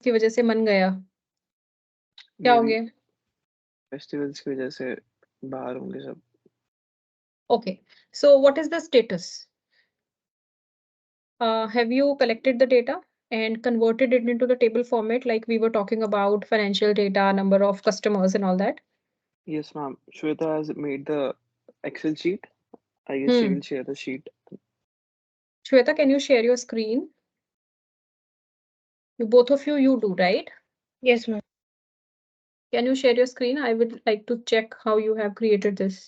की वजह से मन गया, क्या हो गया? फेस्टिवल्स की वजह से बाहर होंगे सब। Okay, so what is the status? Have you collected the data and converted it into the table format like we were talking about financial data, number of customers and all that? Yes, ma'am. Shweta has made the Excel sheet. I guess she will share the sheet. Shweta, can you share your screen? Both of you do, right? Yes, ma'am. Can you share your screen? I would like to check how you have created this.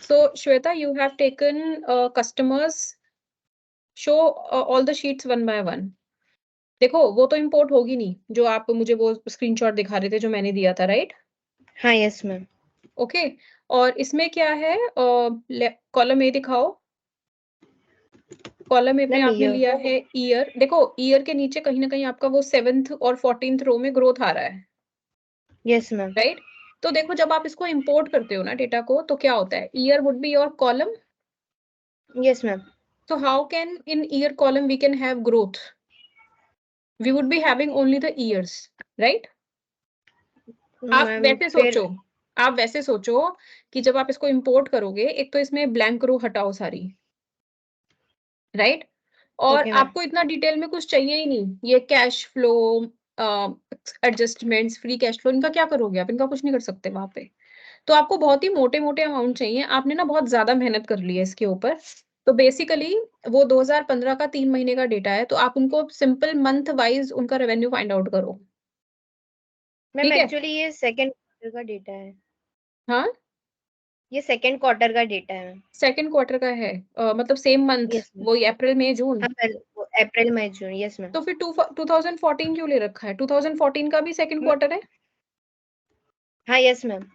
So Shweta, you have taken customers. Show all the sheets one by one. देखो वो तो import होगी नहीं, जो आप मुझे वो screenshot दिखा रहे थे जो मैंने दिया था, राइट? हाँ, यस मैम। ओके, और इसमें क्या है? कॉलम ए दिखाओ। कॉलम ए पे आपने लिया है ईयर। देखो ईयर के नीचे कहीं ना कहीं आपका वो 7th और 14th रो में ग्रोथ आ रहा है। Yes ma'am. राइट, तो देखो जब आप इसको इंपोर्ट करते हो ना डेटा को, तो क्या होता है? Year would be your column. Yes ma'am. So how can in year column we can have growth? We would be having only the years, right? आप वैसे सोचो कि जब आप इसको इंपोर्ट करोगे, एक तो इसमें ब्लैंक रो हटाओ सारी, राइट? और Okay, आपको इतना डिटेल में कुछ चाहिए ही नहीं। ये cash flow, adjustments, free cash flow, इनका क्या करोगे आप? इनका कुछ नहीं कर सकते वहां पे। तो आपको बहुत ही मोटे मोटे अमाउंट चाहिए। आपने ना बहुत ज्यादा मेहनत कर ली है इसके ऊपर। तो बेसिकली वो 2015 का 3 महीने का डेटा है, तो आप उनको सिंपल मंथ वाइज उनका रेवेन्यू फाइंड आउट करो। मैम एक्चुअली ये सेकंड क्वार्टर का डेटा है। हाँ, ये सेकंड क्वार्टर का डेटा है। सेकंड क्वार्टर का है, मतलब सेम मंथ, वो अप्रैल मई जून। हाँ, अप्रैल मई जून, यस मैम। तो फिर 2014 क्यों ले रखा है? 2014 का भी सेकंड क्वार्टर है। हाँ, यस मैम।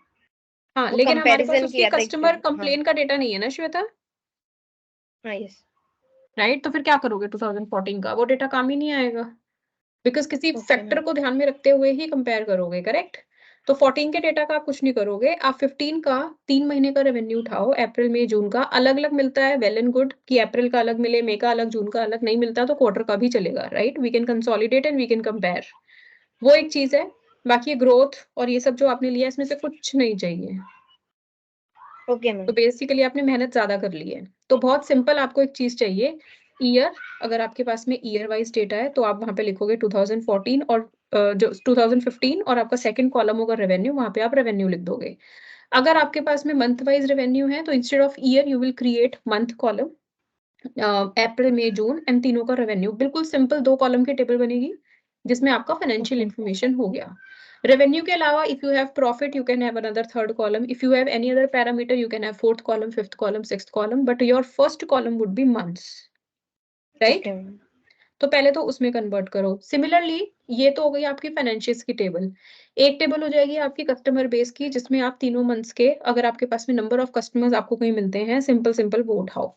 हाँ, लेकिन हमारे पास उसके कस्टमर कंप्लेन का डेटा नहीं है ना श्वेता। हाँ, यस। राइट, तो फिर क्या करोगे? 2014 का वो डेटा काम ही नहीं आएगा, बिकॉज किसी फैक्टर को ध्यान में रखते हुए ही कंपेयर करोगे, करेक्ट? तो 14 के डेटा का आप कुछ नहीं करोगे। आप 15 का 3 महीने का रेवेन्यू उठाओ, अप्रैल मई जून का। अलग अलग मिलता है, वेल एंड गुड कि अप्रैल का अलग मिले, मई का अलग, जून का अलग। नहीं मिलता तो क्वार्टर का भी चलेगा, right? We can consolidate and we can compare. वो एक चीज है। बाकी ग्रोथ और ये सब जो आपने लिया इसमें से कुछ नहीं चाहिए। Okay ma'am. तो बेसिकली आपने मेहनत ज्यादा कर ली है। तो बहुत सिंपल, आपको एक चीज चाहिए, ईयर। अगर आपके पास में ईयर वाइज डेटा है तो आप वहां पे लिखोगे 2014 और जो 2015, और आपका सेकंड कॉलम होगा रेवेन्यू, वहां पे आप रेवेन्यू लिख दोगे। अगर आपके पास में मंथ वाइज रेवेन्यू है तो instead of year you will create month column, April May June, and तीनों का रेवेन्यू। बिल्कुल सिंपल 2 कॉलम की टेबल बनेगी जिसमें आपका फाइनेंशियल इंफॉर्मेशन हो गया। रेवेन्यू के अलावा if you have profit you can have another third column, if you have any other parameter you can have fourth column, fifth column, sixth column, but your first column would be months, right? तो पहले तो उसमें convert करो। Similarly ये तो हो गई आपकी फाइनेंशियल्स की टेबल। एक टेबल हो जाएगी आपकी कस्टमर बेस की, जिसमें आप तीनों मंथ्स के, अगर आपके पास में नंबर ऑफ कस्टमर्स आपको कहीं मिलते हैं, सिंपल सिंपल वो उठाओ।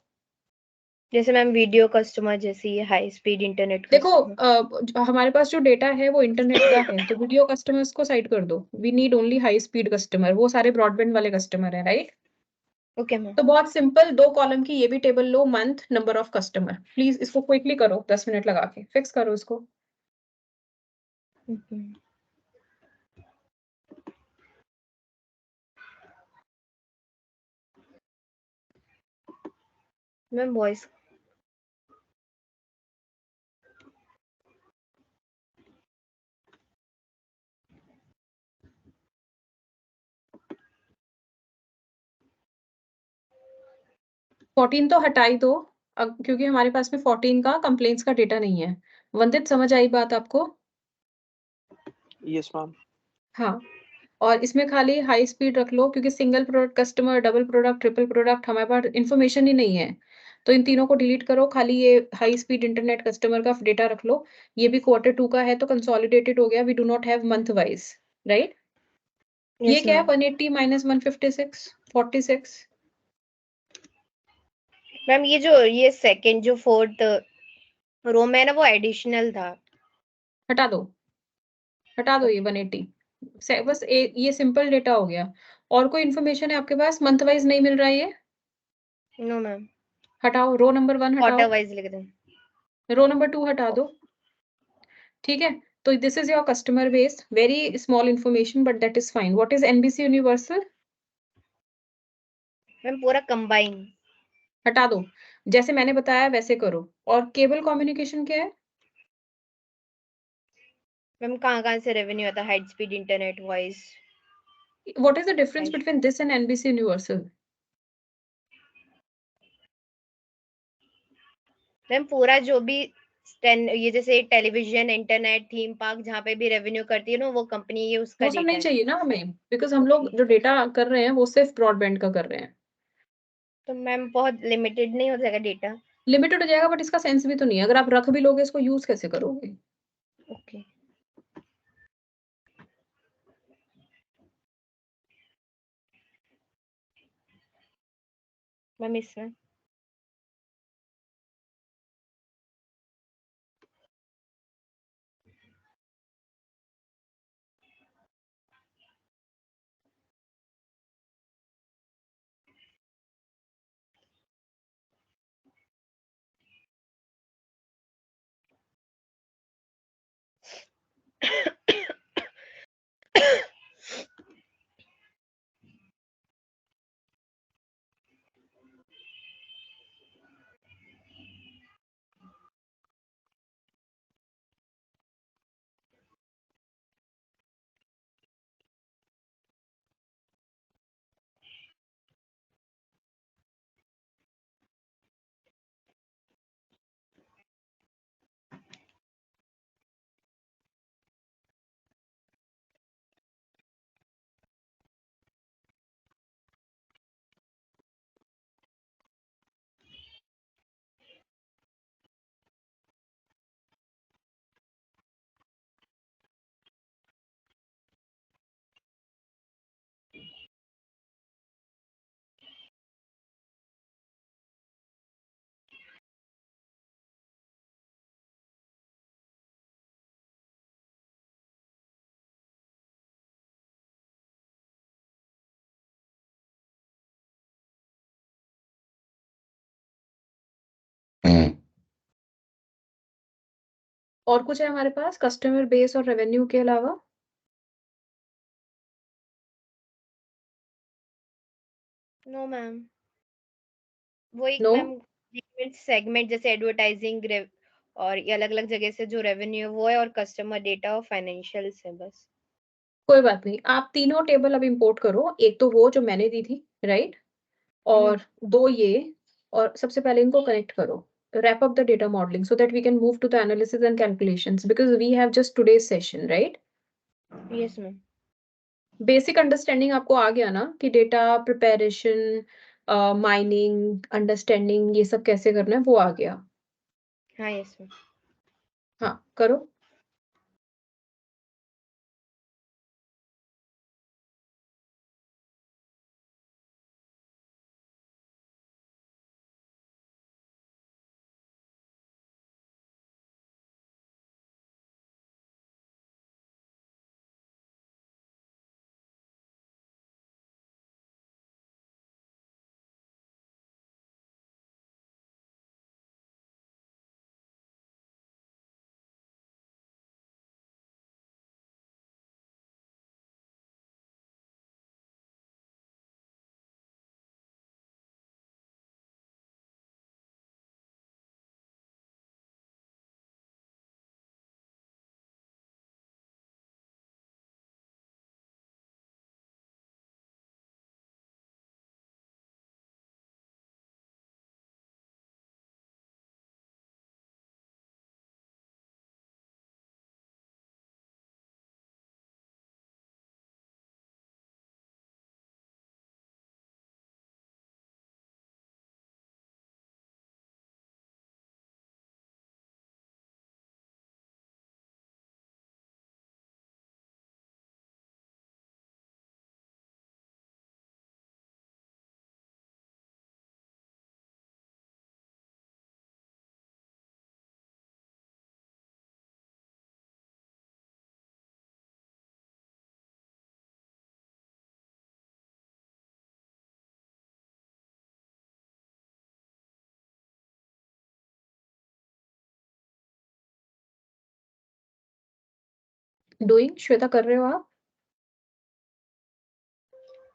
जैसे मैम वीडियो कस्टमर, जैसे ये हाई स्पीड इंटरनेट देखो हमारे पास जो डेटा है वो इंटरनेट का है, तो वीडियो कस्टमर्स को साइड कर दो। We need only high speed customer, वो सारे ब्रॉडबैंड वाले कस्टमर है, राइट? Okay ma'am. तो बहुत सिंपल 2 कॉलम की ये भी table low, month, number of customer. Please इसको क्विकली करो, 10 मिनट लगा के फिक्स करो इसको। मैम वॉइस फोर्टीन तो हटा ही दो, क्योंकि हमारे पास में 14 का कंप्लेंट्स का डेटा नहीं है। वंदित, समझ आई बात आपको? Yes ma'am. हाँ, और इसमें खाली हाई स्पीड रख लो, क्योंकि single product customer, double product, triple product हमारे पास इन्फॉर्मेशन ही नहीं है। तो इन तीनों को डिलीट करो, खाली ये हाई स्पीड इंटरनेट कस्टमर का डेटा रख लो। ये भी Q2 का है तो कंसोलिडेटेड हो गया, we do not have month wise, right? ये यस क्या है? Ma'am 180 minus 156 46। मैम ये सेकंड जो फोर्थ रो में है ना वो एडिशनल था। हटा दो, हटा दो ये 180 बस ये सिंपल डेटा हो गया। और कोई इन्फॉर्मेशन है आपके पास? मंथ वाइज नहीं मिल रहा है ये, नो मैम हटाओ। रो नंबर 1 हटाओ, क्वार्टर वाइज लिख दें। रो नंबर 2 हटा दो, ठीक है? तो this is your customer base, very small information but that is fine. What is NBC universal? Ma'am पूरा कंबाइन। हटा दो, जैसे मैंने बताया वैसे करो। और केबल कम्युनिकेशन क्या है? मैम कहाँ से रेवेन्यू आता है? High speed internet voice. What is the difference between this and NBC universal? Ma'am पूरा जो भी ये जैसे टेलीविजन इंटरनेट थीम पार्क जहाँ पे भी रेवेन्यू करती है ना वो कंपनी, ये उसका वो सब डेटा नहीं है। चाहिए ना हमें, बिकॉज हम लोग जो डेटा कर रहे हैं वो सिर्फ ब्रॉडबैंड का कर रहे हैं। तो मैम बहुत लिमिटेड नहीं हो जाएगा डेटा? लिमिटेड हो जाएगा बट इसका सेंस भी तो नहीं है। अगर आप रख भी लोगे इसको यूज कैसे करोगे? ओके मैम इसमें और कुछ है हमारे पास कस्टमर बेस और रेवेन्यू के अलावा? नो मैम वो एक नो, मैम सेगमेंट जैसे एडवर्टाइजिंग और ये अलग अलग जगह से जो रेवेन्यू है वो है, और कस्टमर डेटा और फाइनेंशियल्स है बस। कोई बात नहीं। आप तीनों टेबल अब इंपोर्ट करो, एक तो वो जो मैंने दी थी, राइट? और दो ये, और सबसे पहले इनको कनेक्ट करो। wrap up the data modeling so that we can move to the analysis and calculations because we have just today's session, right? Yes ma'am basic understanding आपको आ गया ना कि डेटा प्रिपरेशन, माइनिंग, अंडरस्टैंडिंग, ये सब कैसे करना है वो आ गया। हाँ यस मैम हाँ, करो। डूइंग श्वेता कर रहे हो आप?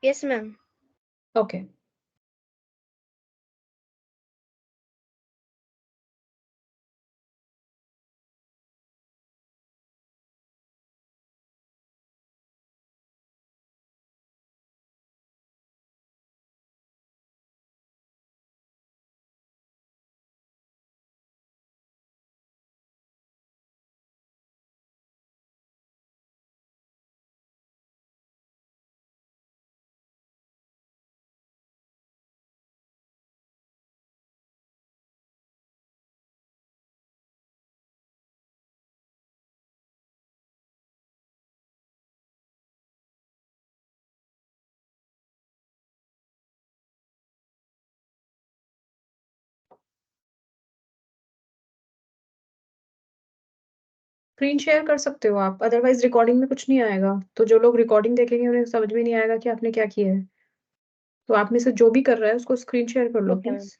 Yes ma'am. Okay screen share कर सकते हो आप, अदरवाइज रिकॉर्डिंग में कुछ नहीं आएगा, तो जो लोग रिकॉर्डिंग देखेंगे उन्हें समझ में नहीं आएगा कि आपने क्या किया है। तो आप में से जो भी कर रहा है उसको स्क्रीन शेयर कर लो ओके मैम। प्लीज।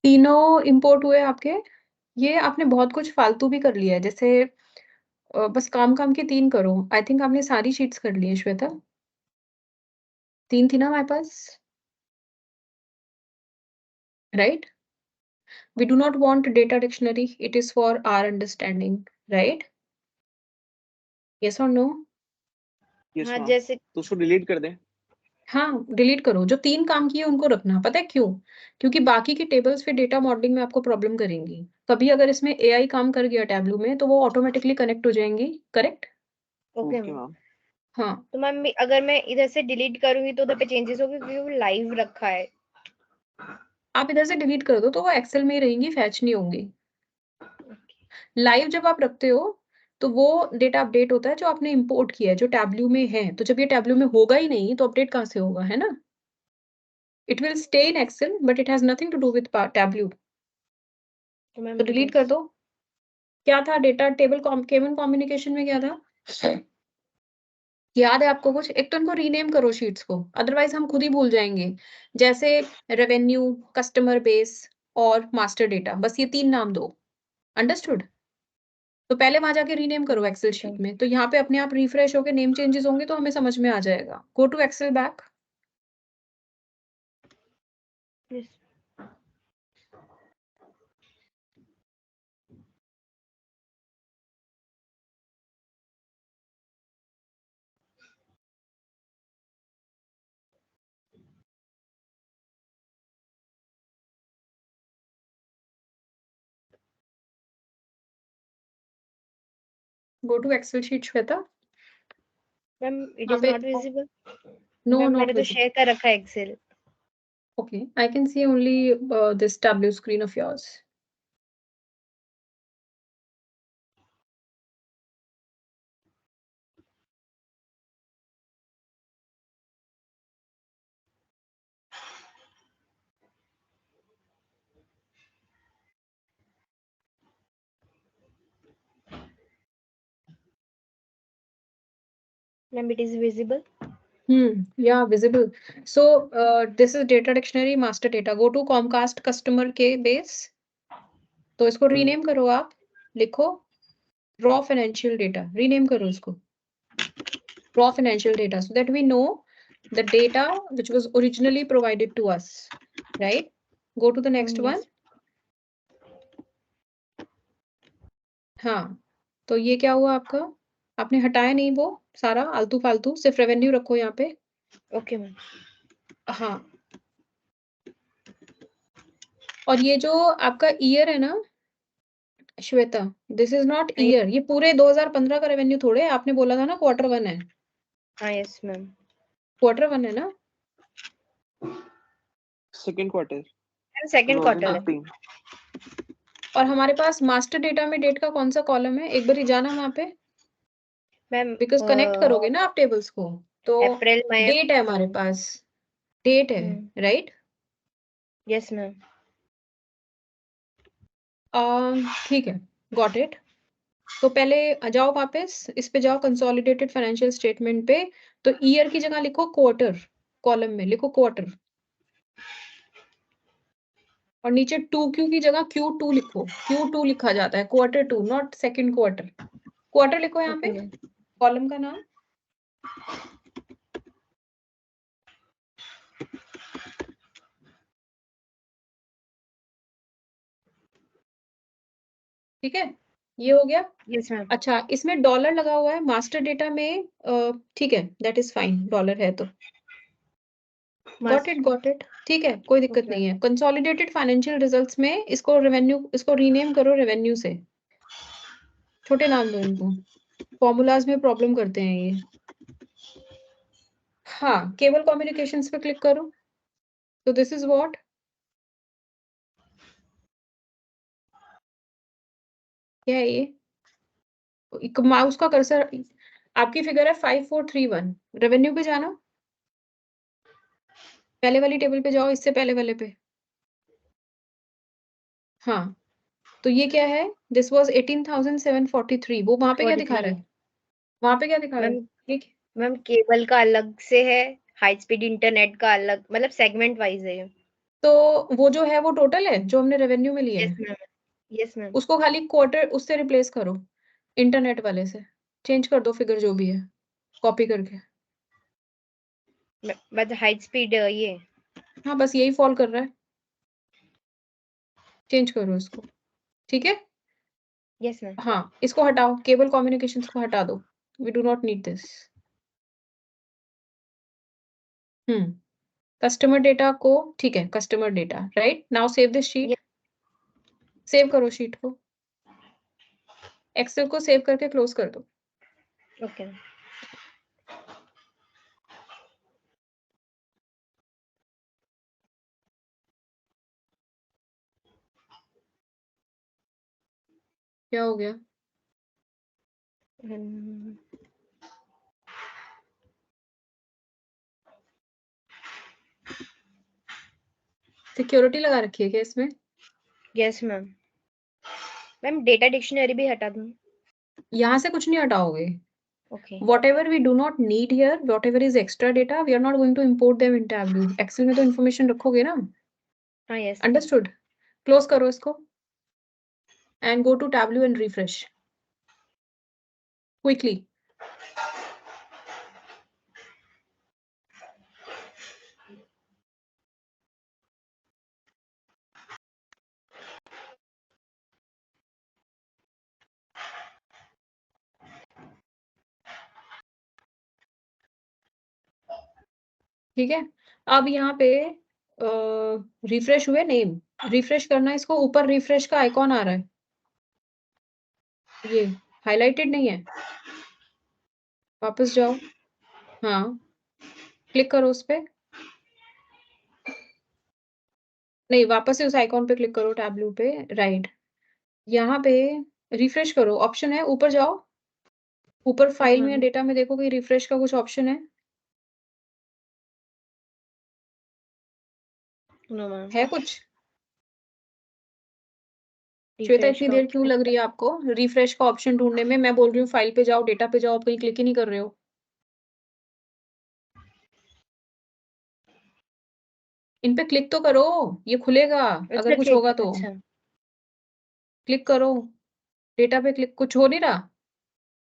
तीनों इंपोर्ट हुए आपके। ये आपने बहुत कुछ फालतू भी कर लिया है, जैसे बस काम काम के 3 करो। आई थिंक आपने सारी शीट्स कर ली है श्वेता। 3 थी ना हमारे पास, right? We do not want data dictionary, it is for our understanding, right? Yes or no? Yes हाँ मैम, जैसे तो उसको डिलीट कर दें। हाँ डिलीट करो, जो 3 काम किए उनको रखना। पता है क्यों? क्योंकि बाकी की टेबल्स फिर डेटा मॉडलिंग में आपको प्रॉब्लम करेंगी। कभी अगर इसमें एआई काम कर गया टैब्लू में तो वो ऑटोमेटिकली कनेक्ट हो जाएंगी, correct? Okay okay ma'am. Ma'am. हाँ तो मैम अगर मैं इधर से डिलीट करूंगी तो उधर पे चेंजेस होंगे क्योंकि वो लाइव रखा है। आप इधर से डिलीट कर दो तो वो एक्सेल में ही रहेंगी, फैच नहीं होंगी। लाइव जब आप रखते हो तो वो डेटा अपडेट होता है जो आपने इंपोर्ट किया है, जो टैब्लू में है। तो जब ये टैब्लू में होगा ही नहीं तो अपडेट कहाँ से होगा, है ना? It will stay in Excel but it has nothing to do with Tableau. तो मैम तो डिलीट कर दो। क्या था डेटा टेबल केवन कम्युनिकेशन में, क्या था? याद है आपको कुछ? एक तो इनको रीनेम करो शीट्स को, अदरवाइज हम खुद ही भूल जाएंगे। जैसे रेवेन्यू, कस्टमर बेस और मास्टर डेटा, बस ये 3 नाम दो। अंडरस्टूड? तो पहले वहां जाके रीनेम करो एक्सेल शीट में, तो यहाँ पे अपने आप रिफ्रेश होके नेम चेंजेस होंगे तो हमें समझ में आ जाएगा। Go to Excel back. Yes. Go to Excel sheet Shweta. Ma'am it यहाँ इज पे not visible. No, ma'am not मैंने तो विजिबल। शेयर कर रखा है Excel. Okay, I can see only this tableau screen of yours. Ma'am it is visible. Yeah, visible. So this is data dictionary master data. Go to Comcast customer के base. तो इसको rename करो आप, लिखो raw financial data, rename करो इसको raw financial data so that we know the data which was originally provided to us, right? Go to the next one. हाँ, तो ये क्या हुआ आपका? आपने हटाया नहीं वो सारा आलतू फालतू, सिर्फ रेवेन्यू रखो यहाँ पे। Okay ma'am. हाँ, और ये जो आपका ईयर है ना Shweta, this is not year, ये पूरे 2015 का रेवेन्यू थोड़े है। आपने बोला था ना Q1 है, हाँ यस मैम। Q1 है ना? सेकंड क्वार्टर सेकंड क्वार्टर है 2015। और हमारे पास मास्टर डेटा में डेट का कौन सा कॉलम है? एक बार ही जाना वहां पे, मैम। बिकॉज कनेक्ट करोगे ना आप टेबल्स को, तो अप्रैल मई। डेट है हमारे पास, डेट है, राइट? Yes ma'am. ठीक है, गॉट इट। तो पहले जाओ वापस, इस पे जाओ कंसोलिडेटेड फाइनेंशियल स्टेटमेंट पे, तो ईयर की जगह लिखो क्वार्टर, कॉलम में लिखो क्वार्टर, और नीचे 2Q की जगह Q2 लिखो। Q2 लिखा जाता है, Q2 not second quarter. Quarter लिखो यहाँ पे, कॉलम का नाम। ठीक है, ये हो गया। Yes ma'am. अच्छा, इसमें डॉलर लगा हुआ है मास्टर डेटा में, ठीक है, दैट इज फाइन, डॉलर है तो गॉट इट, ठीक है, कोई दिक्कत नहीं है। कंसोलिडेटेड फाइनेंशियल रिजल्ट्स में इसको रेवेन्यू, इसको रीनेम करो रेवेन्यू से, छोटे नाम दो इनको, फॉर्मूलाज में प्रॉब्लम करते हैं ये। हाँ, केबल कम्युनिकेशंस पे क्लिक करो, तो दिस इज व्हाट, क्या है ये? माउस का कर्सर, आपकी फिगर है 5431, रेवेन्यू पे जाना, पहले वाली टेबल पे जाओ, इससे पहले वाले पे। हाँ, तो ये क्या है? दिस वाज 18,743, वो वहां पे क्या दिखा रहा है? वहां पे क्या दिखा रहा है? ठीक, मैम केबल का अलग से है, हाई स्पीड इंटरनेट का अलग, मतलब सेगमेंट वाइज है। तो वो जो है वो टोटल है जो हमने रेवेन्यू में लिया यस है, मैम। Yes ma'am. उसको खाली क्वार्टर उससे रिप्लेस करो, इंटरनेट वाले से चेंज कर दो फिगर जो भी है, कॉपी करके। बट हाई स्पीड ये। हाँ, बस यही फॉल कर रहा है, चेंज करो इसको, ठीक है। Yes ma'am. हाँ, इसको हटाओ, केबल कम्युनिकेशंस को हटा दो, we do not need this. Customer data को, ठीक है, customer data, right. Now save this sheet, save करो शीट को, एक्सेल को सेव करके क्लोज कर दो। ओके। क्या हो गया? सिक्योरिटी लगा रखी है क्या इसमें? Yes ma'am. Ma'am data dictionary भी हटा दूं? यहाँ से कुछ नहीं हटाओगे। Okay. Whatever we do not need here, whatever is extra data, we are not going to import them in Tableau. Excel में तो information रखोगे ना? हाँ यस। Understood? Close करो इसको and go to Tableau and refresh quickly. ठीक है, अब यहाँ पे रिफ्रेश हुए नेम, रिफ्रेश करना है इसको, ऊपर रिफ्रेश का आइकॉन आ रहा है, ये हाईलाइटेड नहीं है, वापस जाओ, हाँ, क्लिक करो उस पे, नहीं, वापस से उस आइकॉन पे क्लिक करो, टैब्लू पे, राइट। यहाँ पे रिफ्रेश करो, ऑप्शन है, ऊपर जाओ, ऊपर फाइल में या डेटा में देखो कि रिफ्रेश का कुछ ऑप्शन है? No ma'am. है कुछ? श्वेता, इतनी देर क्यों लग रही है आपको रिफ्रेश का ऑप्शन ढूंढने में? मैं बोल रही हूँ फाइल पे जाओ, डेटा पे जाओ, आप कहीं क्लिक ही नहीं कर रहे हो। इन पे क्लिक तो करो, ये खुलेगा अगर कुछ होगा तो। अच्छा। क्लिक करो, डेटा पे क्लिक, कुछ हो नहीं रहा?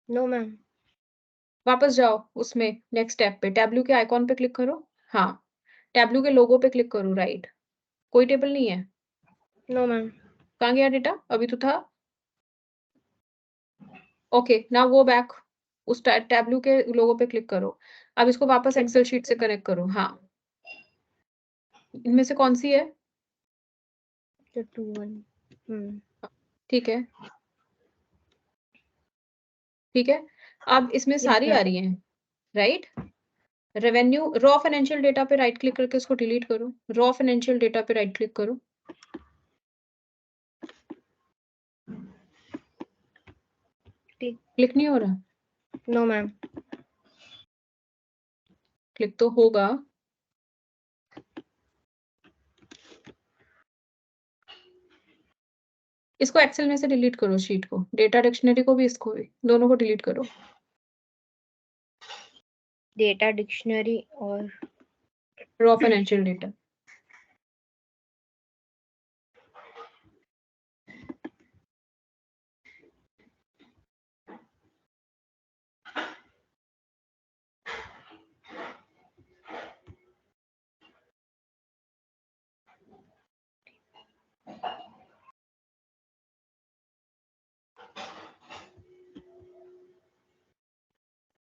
No ma'am. वापस जाओ उसमें, नेक्स्ट टैब पे, टैब्लू के आइकॉन पे क्लिक करो, हाँ, टैब्लू के लोगो पे क्लिक करो, राइट। कोई टेबल नहीं है? No ma'am. कहाँ गया डेटा? अभी तो था। ओके, नाउ गो बैक, उस टैब्लू के लोगो पे क्लिक करो, अब इसको वापस एक्सेल शीट से कनेक्ट करो। हाँ, इनमें से कौन सी है? ठीक है, ठीक है, अब इसमें सारी आ रही हैं, right. Revenue raw financial data पे राइट क्लिक करके उसको डिलीट करो, रॉ फाइनेंशियल डेटा पे राइट क्लिक करो। क्लिक नहीं हो रहा? No ma'am. क्लिक तो होगा। इसको एक्सेल में से डिलीट करो, शीट को, डेटा डिक्शनरी को भी, इसको भी, दोनों को डिलीट करो। डेटा डिक्शनरी और raw financial data.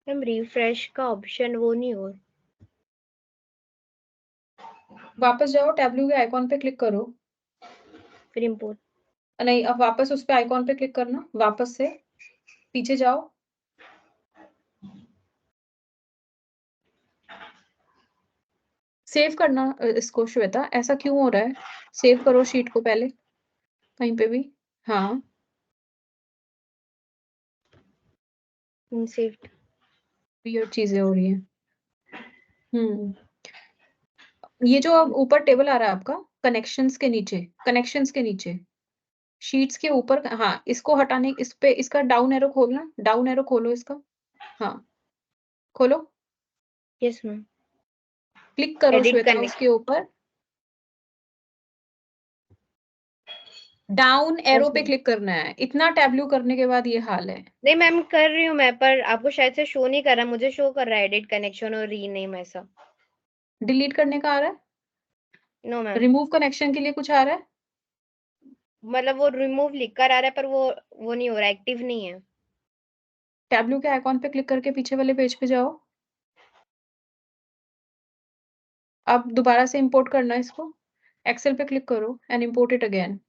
Ma'am refresh का ऑप्शन वो नहीं हो। वापस जाओ, टैब्लू के आइकॉन पे क्लिक करो। फिर इंपोर्ट। नहीं, अब वापस उस पे आइकॉन पे क्लिक करना, वापस से पीछे जाओ। सेव करना इसको श्वेता, ऐसा क्यों हो रहा है? सेव करो शीट को पहले कहीं पे भी। हाँ, सेव्ड। ये चीजें हो रही हैं। ये जो अब ऊपर टेबल आ रहा है आपका, कनेक्शंस के नीचे, कनेक्शंस के नीचे, शीट्स के ऊपर, हाँ, इसको हटाने, इस पे इसका डाउन एरो खोलना, डाउन एरो खोलो इसका। हाँ, खोलो, यस मैम। क्लिक करो एडिट श्वेता करने। उसके ऊपर, डाउन एरो पे क्लिक करना है। इतना टैब्लू करने के बाद ये हाल है। नहीं मैम कर रही हूँ मैं, पर आपको शायद से शो नहीं कर रहा, मुझे शो कर रहा है एडिट कनेक्शन और रीनेम ऐसा। डिलीट करने का आ रहा है? No ma'am. रिमूव कनेक्शन के लिए कुछ आ रहा है? मतलब वो रिमूव लिख कर आ रहा है, पर वो नहीं हो रहा, एक्टिव नहीं है। टैब्लू के आइकॉन पे क्लिक करके पीछे वाले पेज पे जाओ। अब दोबारा से इंपोर्ट करना है इसको, एक्सेल पे क्लिक करो एंड इंपोर्ट इट अगेन।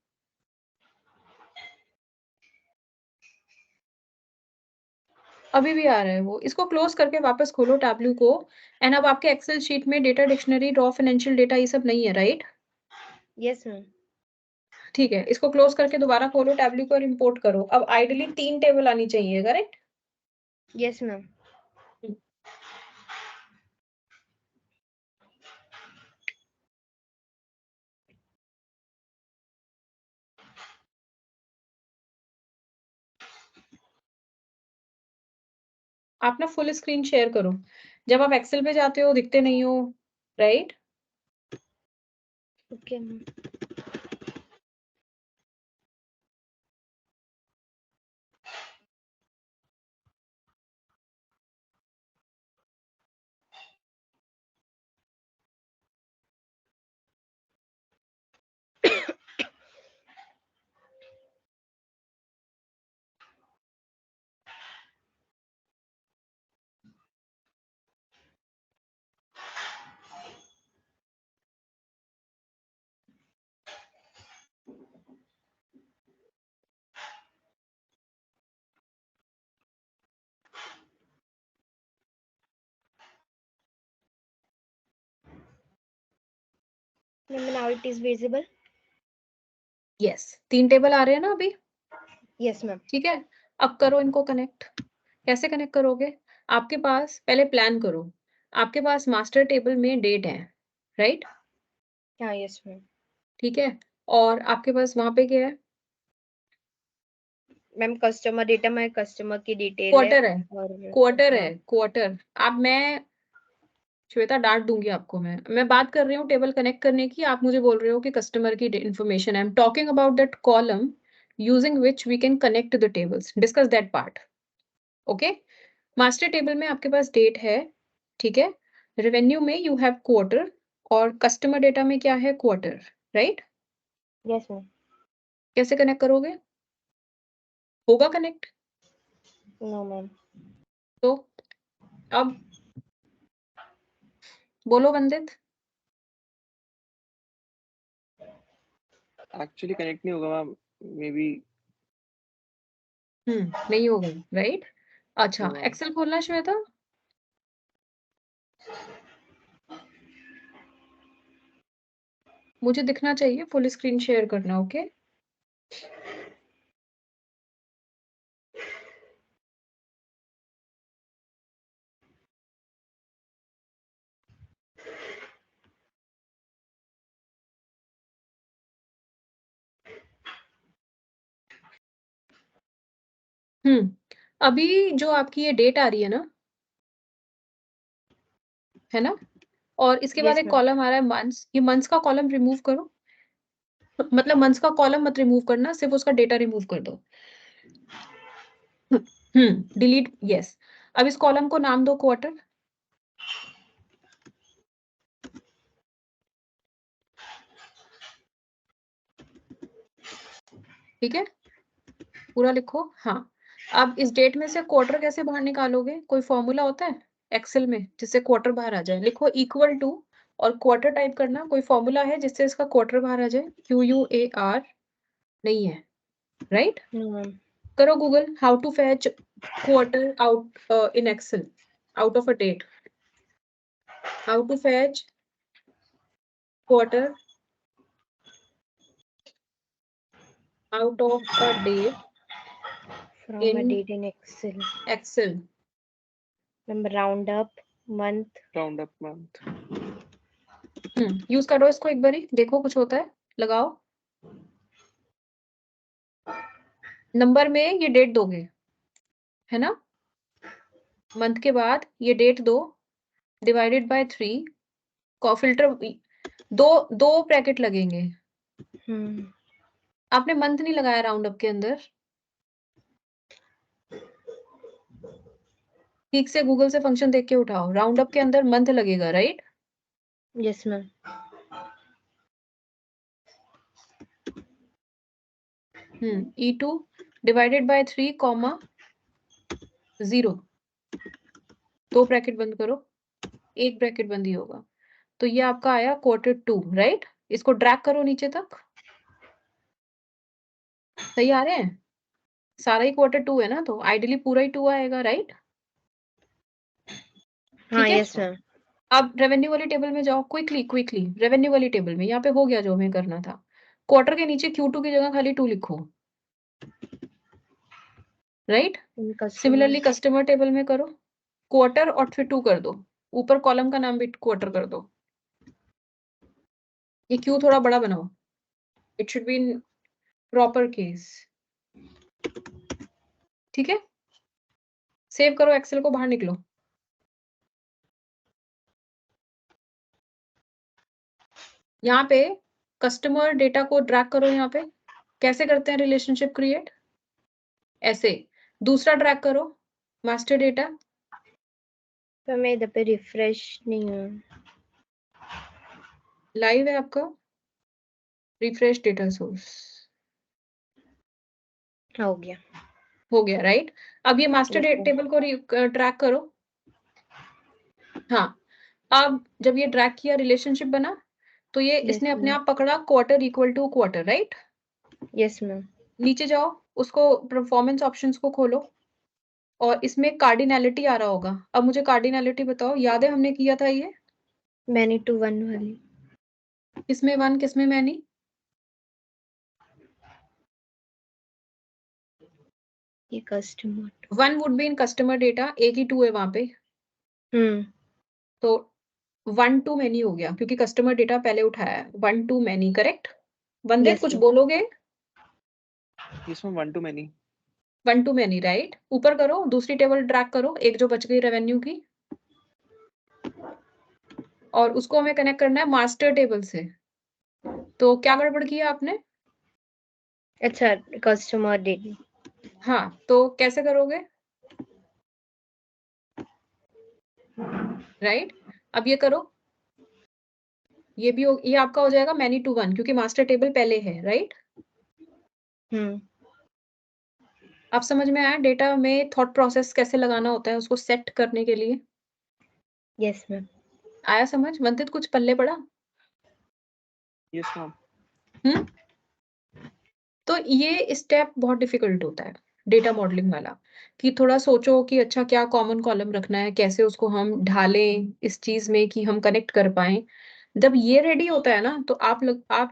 अभी भी आ रहा है वो, इसको क्लोज करके वापस खोलो टैब्लू को। एंड अब आपके एक्सेल शीट में data dictionary, raw financial data, ये सब नहीं है, राइट? Yes ma'am. ठीक है, इसको क्लोज करके दोबारा खोलो टैब्लू को और इंपोर्ट करो। अब आइडियली 3 टेबल आनी चाहिए, करेक्ट? Yes ma'am. आप ना फुल स्क्रीन शेयर करो। जब आप एक्सेल पे जाते हो दिखते नहीं हो, right? Okay ma'am. Ma'am, now it is visible. Yes, 3 table आ रहे हैं ना अभी? Yes ma'am. ठीक है, अब करो इनको कनेक्ट। कैसे कनेक्ट करोगे? आपके पास पहले प्लान करो, आपके पास मास्टर टेबल में डेट है, राइट? हाँ यस मैम। ठीक है, और आपके पास वहां पे क्या है? मैम कस्टमर डेटा में कस्टमर की डिटेल क्वार्टर है, और क्वार्टर हाँ। है, क्वार्टर। अब मैं श्वेता डांट दूंगी आपको, मैं बात कर रही हूँ टेबल कनेक्ट करने की, आप मुझे बोल रहे हो कि कस्टमर की information. I am talking about that column using which we can connect the tables, discuss that part. Okay, master table में आपके पास डेट है, ठीक है? रेवेन्यू में यू हैव क्वार्टर, और कस्टमर डेटा में क्या है? Quarter, right? Yes ma'am. कैसे कनेक्ट करोगे? होगा कनेक्ट? No ma'am. तो अब बोलो वंदित। एक्चुअली कनेक्ट नहीं होगा मैम, मे बी। नहीं होगा, राइट? अच्छा, नो मैम। एक्सेल खोलना श्वेता। मुझे दिखना चाहिए, फुल स्क्रीन शेयर करना, ओके? अभी जो आपकी ये डेट आ रही है ना? और इसके बाद Yes, एक ma'am. कॉलम आ रहा है मंथ्स, ये मंथ्स का कॉलम रिमूव करो। मतलब मंथ्स का कॉलम मत रिमूव करना, सिर्फ उसका डेटा रिमूव कर दो। Delete, yes. अब इस कॉलम को नाम दो क्वार्टर। ठीक है, पूरा लिखो। हाँ, अब इस डेट में से क्वार्टर कैसे बाहर निकालोगे? कोई फॉर्मूला होता है एक्सेल में जिससे क्वार्टर बाहर आ जाए? लिखो इक्वल टू और क्वार्टर टाइप करना। कोई फॉर्मूला है जिससे इसका क्वार्टर बाहर आ जाए? QUAR नहीं है, राइट? No, ma'am. करो Google, how to fetch quarter out in Excel out of a date. How to fetch quarter out of a date From a in date in Excel. Excel. Ma'am, round up month. Round up month. Use करो इसको एक बारी, देखो कुछ होता है, लगाओ। Number में ये डेट दोगे, है ना? मंथ के बाद ये डेट दो, डिवाइडेड बाय 3, फिल्टर दो ब्रैकेट लगेंगे। आपने मंथ नहीं लगाया राउंड अप के अंदर? ठीक से गूगल से फंक्शन देख के उठाओ, राउंड अप के अंदर मंथ लगेगा, right? Yes, ma'am. E2 divided by 3, 0। दो ब्रैकेट बंद करो, एक ब्रैकेट बंद ही होगा। तो ये आपका आया Q2, राइट? इसको ड्रैग करो नीचे तक। सही आ रहे हैं? सारा ही Q2 है ना, तो आइडियली पूरा ही 2 आएगा, राइट? हाँ, ठीक है? yes, ma'am. अब रेवेन्यू वाली टेबल में जाओ, क्विकली रेवेन्यू वाली टेबल में। यहाँ पे हो गया जो हमें करना था। क्वार्टर के नीचे Q2 की जगह खाली 2 लिखो, right? In similarly customers. Customer table में करो, क्वार्टर और फिर 2 कर दो, ऊपर कॉलम का नाम भी क्वार्टर कर दो। ये Q थोड़ा बड़ा बनाओ, it should be in proper case. ठीक है, सेव करो एक्सेल को, बाहर निकलो। यहाँ पे कस्टमर डेटा को ड्रैग करो। यहाँ पे कैसे करते हैं रिलेशनशिप क्रिएट? ऐसे। दूसरा ड्रैग करो, मास्टर डेटा। तो मैं इधर पे रिफ्रेश नहीं हूँ। लाइव है आपका, रिफ्रेश डेटा सोर्स हो गया। हो गया, राइट? अब ये मास्टर Yes, ma'am. टेबल को ट्रैक करो। हाँ, अब जब ये ड्रैग किया, रिलेशनशिप बना, तो ये Yes, इसने अपने ma'am. आप पकड़ा quarter equal to quarter, right? Yes, ma'am. नीचे जाओ, उसको परफॉर्मेंस ऑप्शंस को खोलो और इसमें कार्डिनैलिटी आ रहा होगा। अब मुझे कार्डिनैलिटी बताओ, याद है हमने किया था ये? Many to one वाली। किसमें 1, किसमें मैनी? ये customer. 1 would be in customer data, एक ही 2 है वहां पे, तो 1 to मैनी हो गया क्योंकि कस्टमर डेटा पहले उठाया है। 1 to many, correct? Vande Yes, कुछ ma'am. बोलोगे? इसमें 1 to many। 1 to many, right? ऊपर करो, दूसरी टेबल ड्रैग करो, एक जो बच गई रेवेन्यू की, और उसको हमें कनेक्ट करना है मास्टर टेबल से। तो क्या गड़बड़ किया आपने? अच्छा, कस्टमर डेटा। हाँ, तो कैसे करोगे, राइट? अब ये करो, ये भी ये आपका हो जाएगा मैनी टू 1 क्योंकि मास्टर टेबल पहले है, राइट? आप समझ में आया डेटा में थॉट प्रोसेस कैसे लगाना होता है उसको सेट करने के लिए? Yes ma'am. आया समझ? वंदित कुछ पल्ले पड़ा? Yes ma'am. तो ये स्टेप बहुत डिफिकल्ट होता है डेटा मॉडलिंग वाला, कि थोड़ा सोचो कि अच्छा क्या कॉमन कॉलम रखना है, कैसे उसको हम ढालें इस चीज में कि हम कनेक्ट कर पाए। जब ये रेडी होता है ना तो आप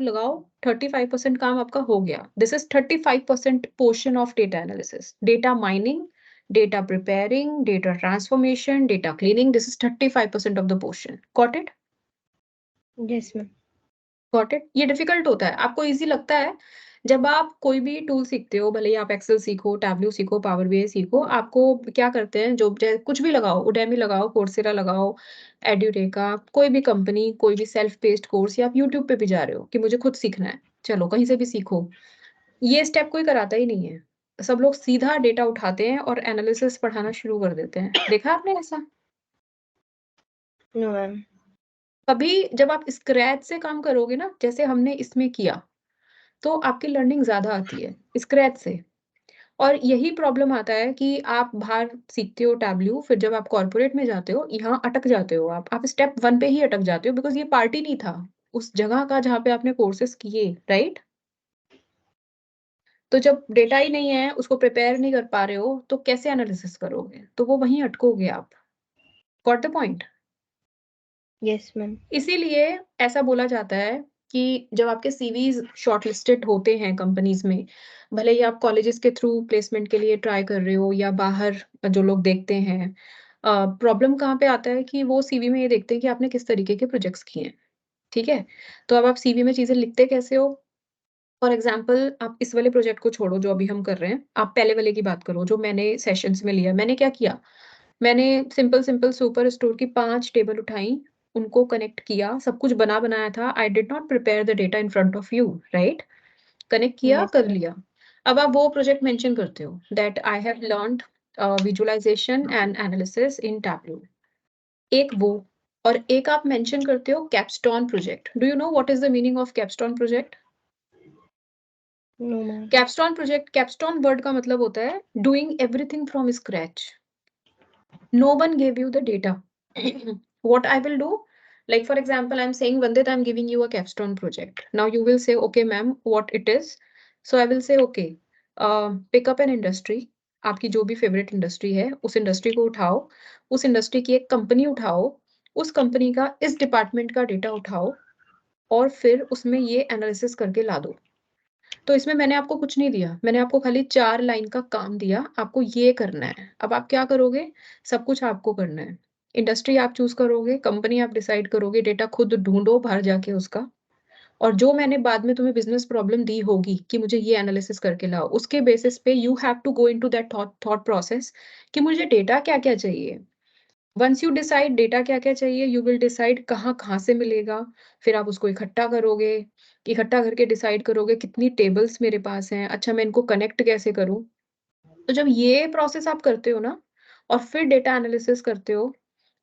लगाओ 35% काम आपका हो गया. This is 35% portion of data analysis. Data mining, data preparing, data transformation, data cleaning, this is 35% of the portion. Got it? Yes ma'am. Got it? ये डिफिकल्ट होता है, आपको इजी लगता है जब आप कोई भी टूल सीखते हो, भले ही आप एक्सेल सीखो, टैब्ल्यू सीखो, पावर बीआई सीखो. आपको क्या करते हैं, जो कुछ भी लगाओ, उडेमी लगाओ, कोर्सेरा लगाओ, एड्यूरेका, कोई भी कंपनी, कोई भी सेल्फ पेस्ड कोर्स, या आप यूट्यूब पे भी जा रहे हो कि मुझे खुद सीखना है, चलो कहीं से भी सीखो. ये स्टेप कोई कराता ही नहीं है. सब लोग सीधा डेटा उठाते हैं और एनालिसिस पढ़ाना शुरू कर देते हैं. देखा आपने ऐसा? No ma'am. कभी जब आप स्क्रैच से काम करोगे ना, जैसे हमने इसमें किया, तो आपकी लर्निंग ज्यादा आती है स्क्रैच से. और यही प्रॉब्लम आता है कि आप बाहर सीखते हो टैब्ल्यू, फिर जब आप कॉर्पोरेट में जाते हो, यहाँ अटक जाते हो. आप स्टेप 1 पे ही अटक जाते हो, बिकॉज ये पार्ट ही नहीं था उस जगह का जहाँ पे आपने कोर्सेज किए, राइट? तो जब डेटा ही नहीं है, उसको प्रिपेयर नहीं कर पा रहे हो, तो कैसे एनालिसिस करोगे? तो वो वहीं अटकोगे आप. Got the point? Yes ma'am. इसीलिए ऐसा बोला जाता है कि जब आपके सीवीज शॉर्टलिस्टेड होते हैं कंपनीज में, भले ही आप कॉलेजेस के थ्रू प्लेसमेंट के लिए ट्राई कर रहे हो या बाहर जो लोग देखते हैं, प्रॉब्लम कहाँ पे आता है कि वो सीवी में ये देखते हैं कि आपने किस तरीके के प्रोजेक्ट्स किए हैं. ठीक है? तो अब आप सीवी में चीजें लिखते कैसे हो? फॉर एग्जाम्पल, आप इस वाले प्रोजेक्ट को छोड़ो जो अभी हम कर रहे हैं, आप पहले वाले की बात करो जो मैंने सेशंस में लिया. मैंने क्या किया? मैंने सिंपल सिंपल सुपर स्टोर की 5 टेबल उठाई, उनको कनेक्ट किया, सब कुछ बना बनाया था. I did not prepare the data in front of you, right? Connect किया, Yes, कर ma'am. लिया. अब आप वो प्रोजेक्ट मेंशन करते हो that I have learned visualisation and analysis in Tableau. एक वो, और एक आप मेंशन करते हो capstone project. Do you know what is the meaning of capstone project? No, ma'am. Capstone project, capstone word का मतलब होता है doing everything from scratch. No one gave you the data. What I will do, like for example, I'm saying, Vandit, I'm giving you a capstone project. Now you will say, okay, ma'am, what it is? So I will say, okay, pick up an industry. आपकी जो भी favourite industry है, उस industry को उठाओ, उस industry की एक कंपनी उठाओ, उस कंपनी का इस डिपार्टमेंट का डेटा उठाओ, और फिर उसमें ये एनालिसिस करके ला दो. तो इसमें मैंने आपको कुछ नहीं दिया, मैंने आपको खाली 4 लाइन का काम दिया, आपको ये करना है. अब आप क्या करोगे? सब कुछ आपको करना है. इंडस्ट्री आप चूज करोगे, कंपनी आप डिसाइड करोगे, डेटा खुद ढूंढो बाहर जाके उसका, और जो मैंने बाद में तुम्हें बिजनेस प्रॉब्लम दी होगी कि मुझे ये एनालिसिस करके लाओ, उसके बेसिस पे you have to go into that thought process कि मुझे डेटा क्या क्या चाहिए. वंस यू डिसाइड डेटा क्या क्या चाहिए, यू विल डिसाइड कहाँ कहाँ से मिलेगा. फिर आप उसको इकट्ठा करोगे, इकट्ठा करके डिसाइड करोगे कितनी टेबल्स मेरे पास हैं, अच्छा मैं इनको कनेक्ट कैसे करूँ. तो जब ये प्रोसेस आप करते हो ना, और फिर डेटा एनालिसिस करते हो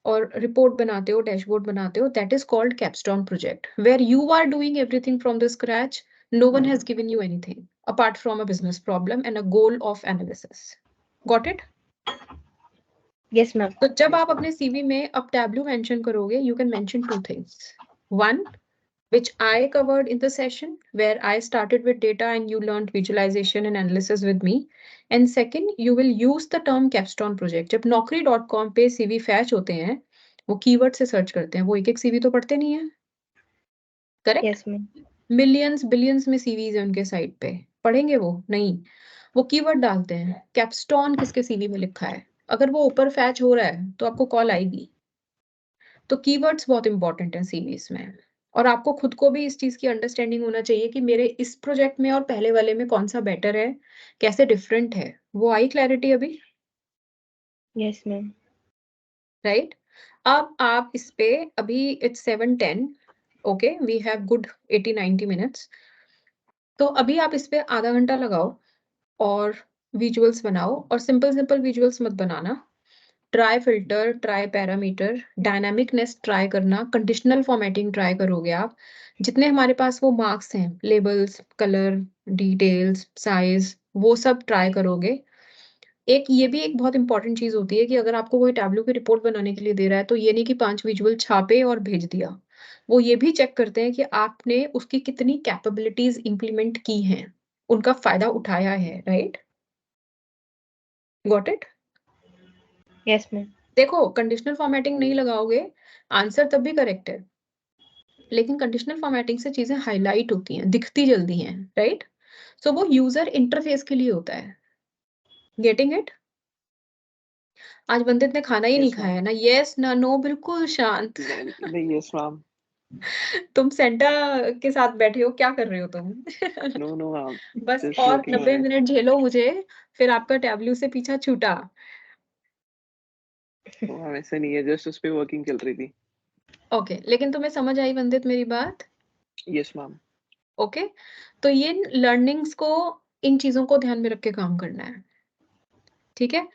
और रिपोर्ट बनाते हो, डैशबोर्ड बनाते हो, that is called capstone project, where you are doing everything from the scratch. No one has given you anything apart from a business problem and a goal of analysis. Got it? Yes, ma'am. तो जब आप अपने CV में अब Tableau mention करोगे, you can mention 2 things. One, which I covered in the session where I started with data and you learned visualization and analysis with me. And second, you will use the term capstone project. जब naukri.com पे CV fetch होते हैं, वो keyword से search करते हैं, वो एक एक सीवी तो पढ़ते नहीं है, correct? Yes, ma'am. Millions billions में सीवीज है उनके साइट पे, पढ़ेंगे वो नहीं. वो कीवर्ड डालते हैं, कैप्स्टोन किसके सीवी में लिखा है, अगर वो ऊपर फैच हो रहा है तो आपको कॉल आएगी. तो कीवर्ड्स बहुत इंपॉर्टेंट है सीवीज में. और आपको खुद को भी इस चीज की अंडरस्टैंडिंग होना चाहिए कि मेरे इस प्रोजेक्ट में और पहले वाले में कौन सा बेटर है, कैसे डिफरेंट है. वो आई क्लैरिटी अभी? Yes, ma'am. राइट? अब आप इस पे, अभी it's 7:10, okay, we have good 80-90 minutes. तो अभी आप इस पे आधा घंटा लगाओ और विजुअल्स बनाओ, और सिंपल सिंपल विजुअल्स मत बनाना. Try filter, try parameter, dynamicness try करना, कंडीशनल फॉर्मेटिंग ट्राई करोगे आप. जितने हमारे पास वो मार्क्स हैं, लेबल्स, कलर, डिटेल्स, साइज, वो सब ट्राई करोगे. एक ये भी एक बहुत इंपॉर्टेंट चीज होती है कि अगर आपको कोई टैब्लू की रिपोर्ट बनाने के लिए दे रहा है, तो ये नहीं कि 5 विजुअल छापे और भेज दिया. वो ये भी चेक करते हैं कि आपने उसकी कितनी कैपेबिलिटीज इंप्लीमेंट की हैं, उनका फायदा उठाया है, right? Got it? Yes, ma'am. देखो, कंडीशनल फॉर्मेटिंग नहीं लगाओगे, आंसर तब भी करेक्ट है. लेकिन कंडीशनल फॉर्मेटिंग से चीजें हाईलाइट होती हैं, दिखती जल्दी हैं, राइट? सो वो यूजर इंटरफेस के लिए होता है। Getting it? आज वंदित ने खाना ही नहीं Yes, ma'am. खाया ना, यस ना नो, बिल्कुल शांत। नहीं, yes, ma'am. तुम सेंटा के साथ बैठे हो, क्या कर रहे हो तुम? No, no, ma'am. बस Just और working on 90 it. मिनट झेलो मुझे, फिर आपका टैबलू से पीछा छूटा। तो मैम ऐसा नहीं है, जस्ट उस पे वर्किंग चल रही थी। ओके, लेकिन तुम्हें समझ आई वंदित मेरी बात? Yes, ma'am. ओके, तो ये लर्निंग्स को, इन चीजों को ध्यान में रख के काम करना है, ठीक है?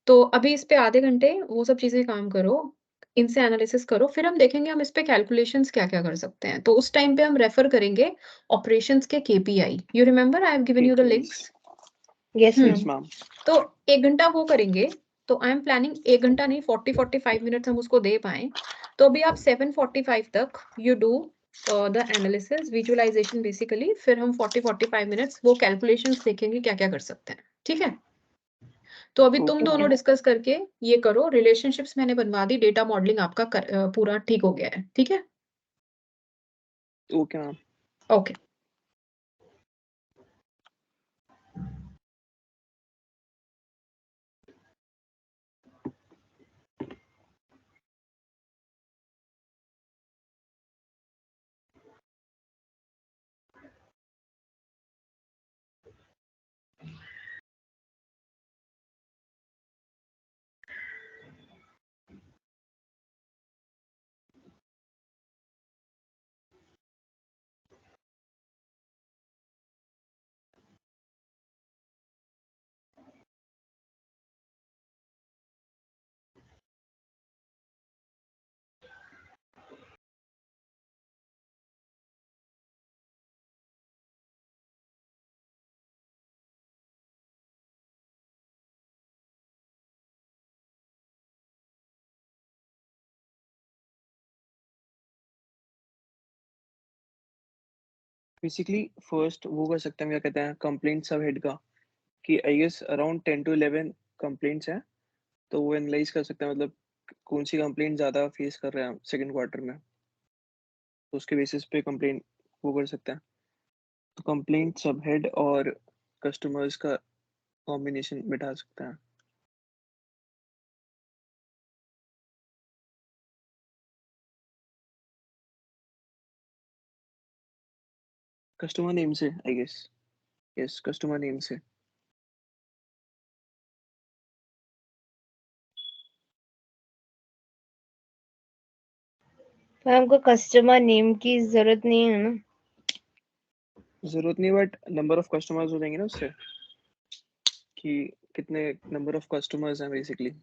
तो अभी इस पे आधे घंटे वो सब चीजें काम करो, इनसे एनालिसिस करो, फिर हम देखेंगे हम इस पे कैलकुलेशंस क्या-क्या कर सकते हैं। तो उस टाइम पे हम रेफर करेंगे ऑपरेशंस के KPI. You remember I have given you the KPIs. Links? Yes Yes, ma'am. ma'am. तो 1 घंटा वो करेंगे, तो आई एम प्लानिंग 1 घंटा नहीं 40-45 मिनट्स हम उसको दे पाएँ। तो अभी आप 7:45 तक you do the analysis, visualisation basically, फिर हम 40-45 मिनट्स वो कैलकुलेशंस देखेंगे क्या-क्या कर सकते हैं, ठीक है? तो अभी तुम Okay, दोनों ma'am. डिस्कस करके ये करो, रिलेशनशिप्स मैंने बनवा दी, डेटा मॉडलिंग आपका पूरा ठीक हो गया है, ठीक है? Okay, ma'am. Okay. Basically first वो कर सकते हैं, क्या कहते हैं, कंप्लेंट सब हेड का, कि I guess around 10 to 11 complaints हैं, तो वो एनालाइज कर सकते हैं, मतलब कौन सी कंप्लेंट ज़्यादा फेस कर रहे हैं सेकंड क्वार्टर में, तो उसके बेसिस पे कंप्लेंट वो कर सकते हैं। तो कंप्लेंट सब हेड और कस्टमर्स का कॉम्बिनेशन बिठा सकते हैं। कस्टमर नेम से I guess, yes customer name से। तो हमको कस्टमर नेम की जरूरत नहीं है ना? जरूरत नहीं, बट नंबर ऑफ कस्टमर्स हो जाएंगे ना उससे, कि कितने नंबर ऑफ कस्टमर्स हैं बेसिकली।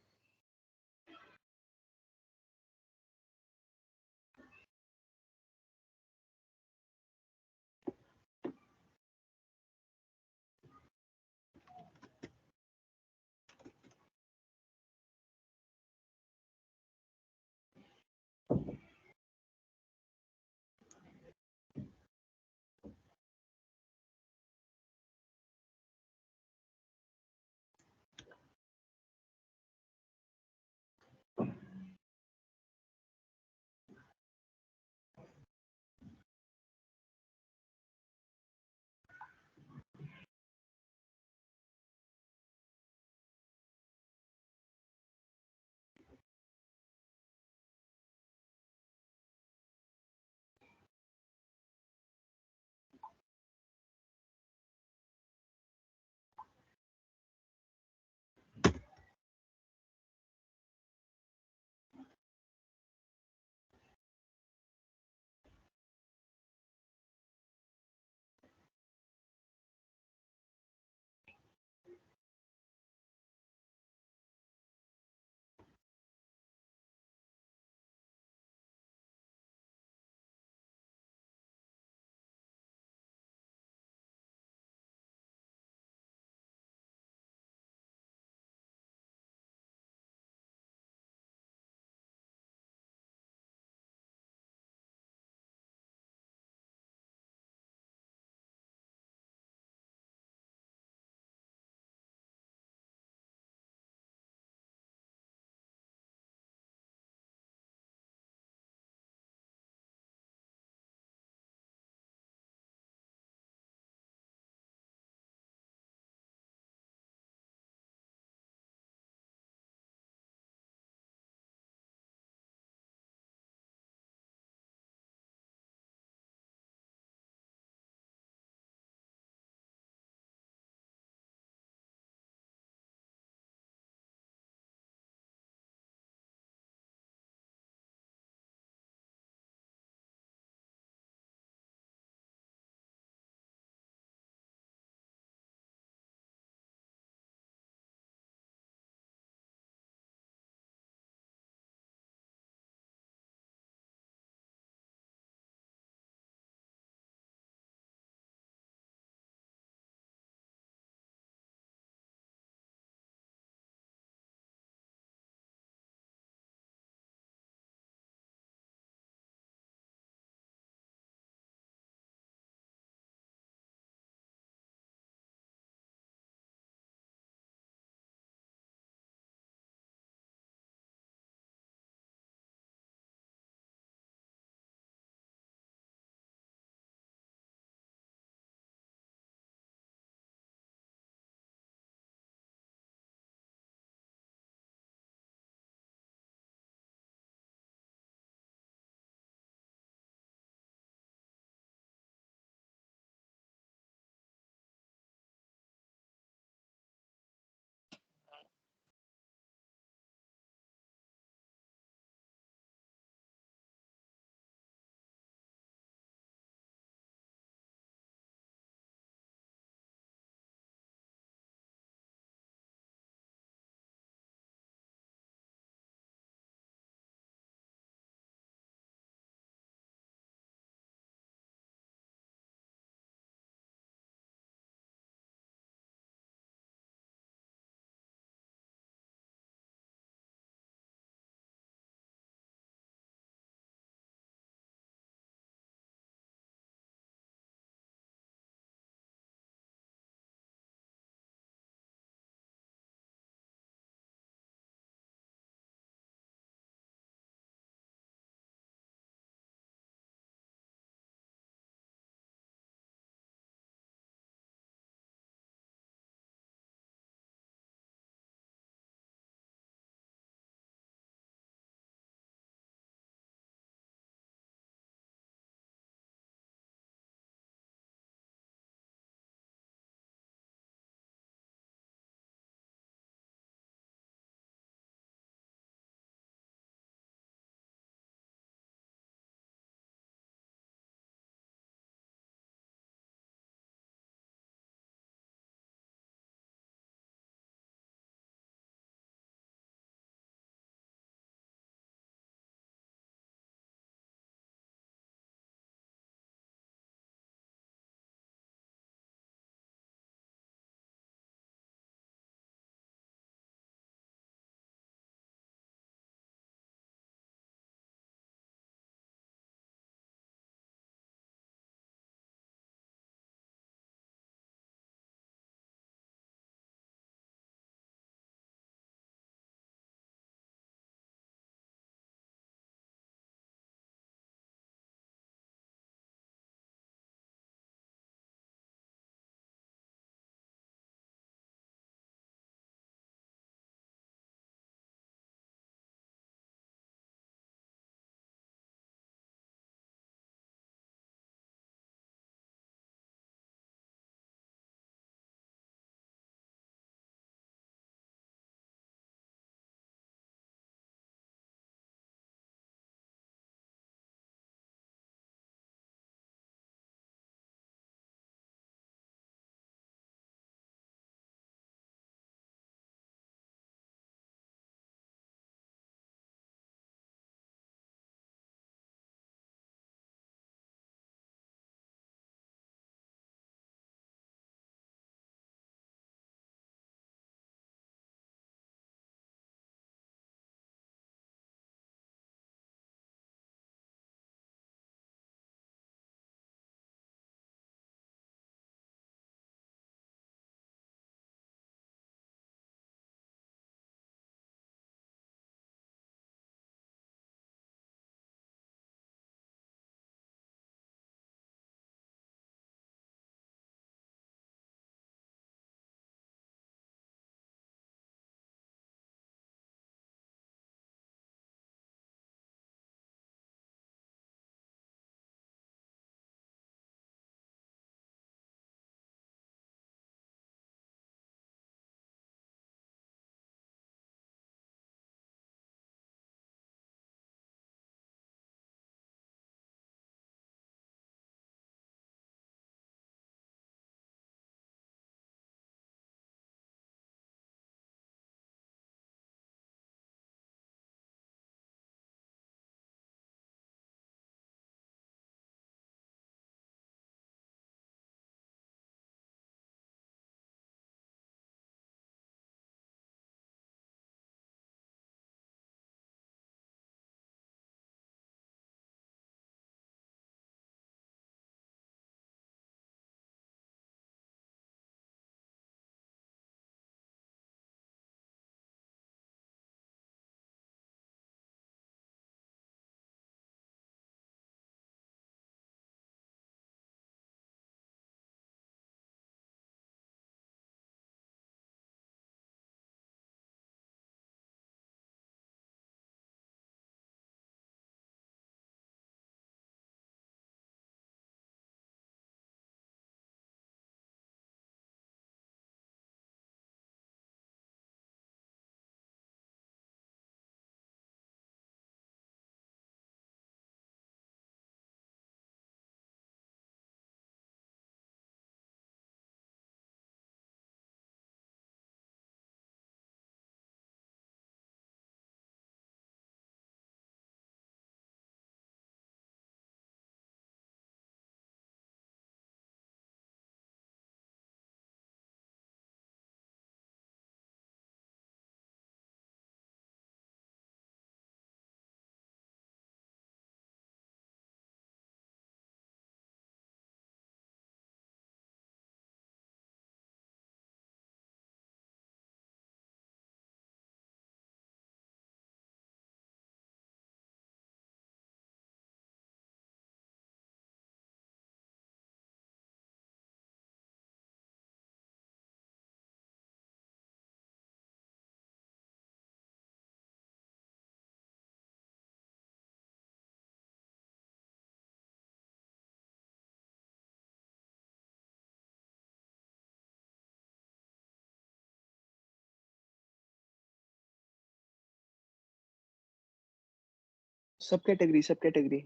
सब कैटेगरी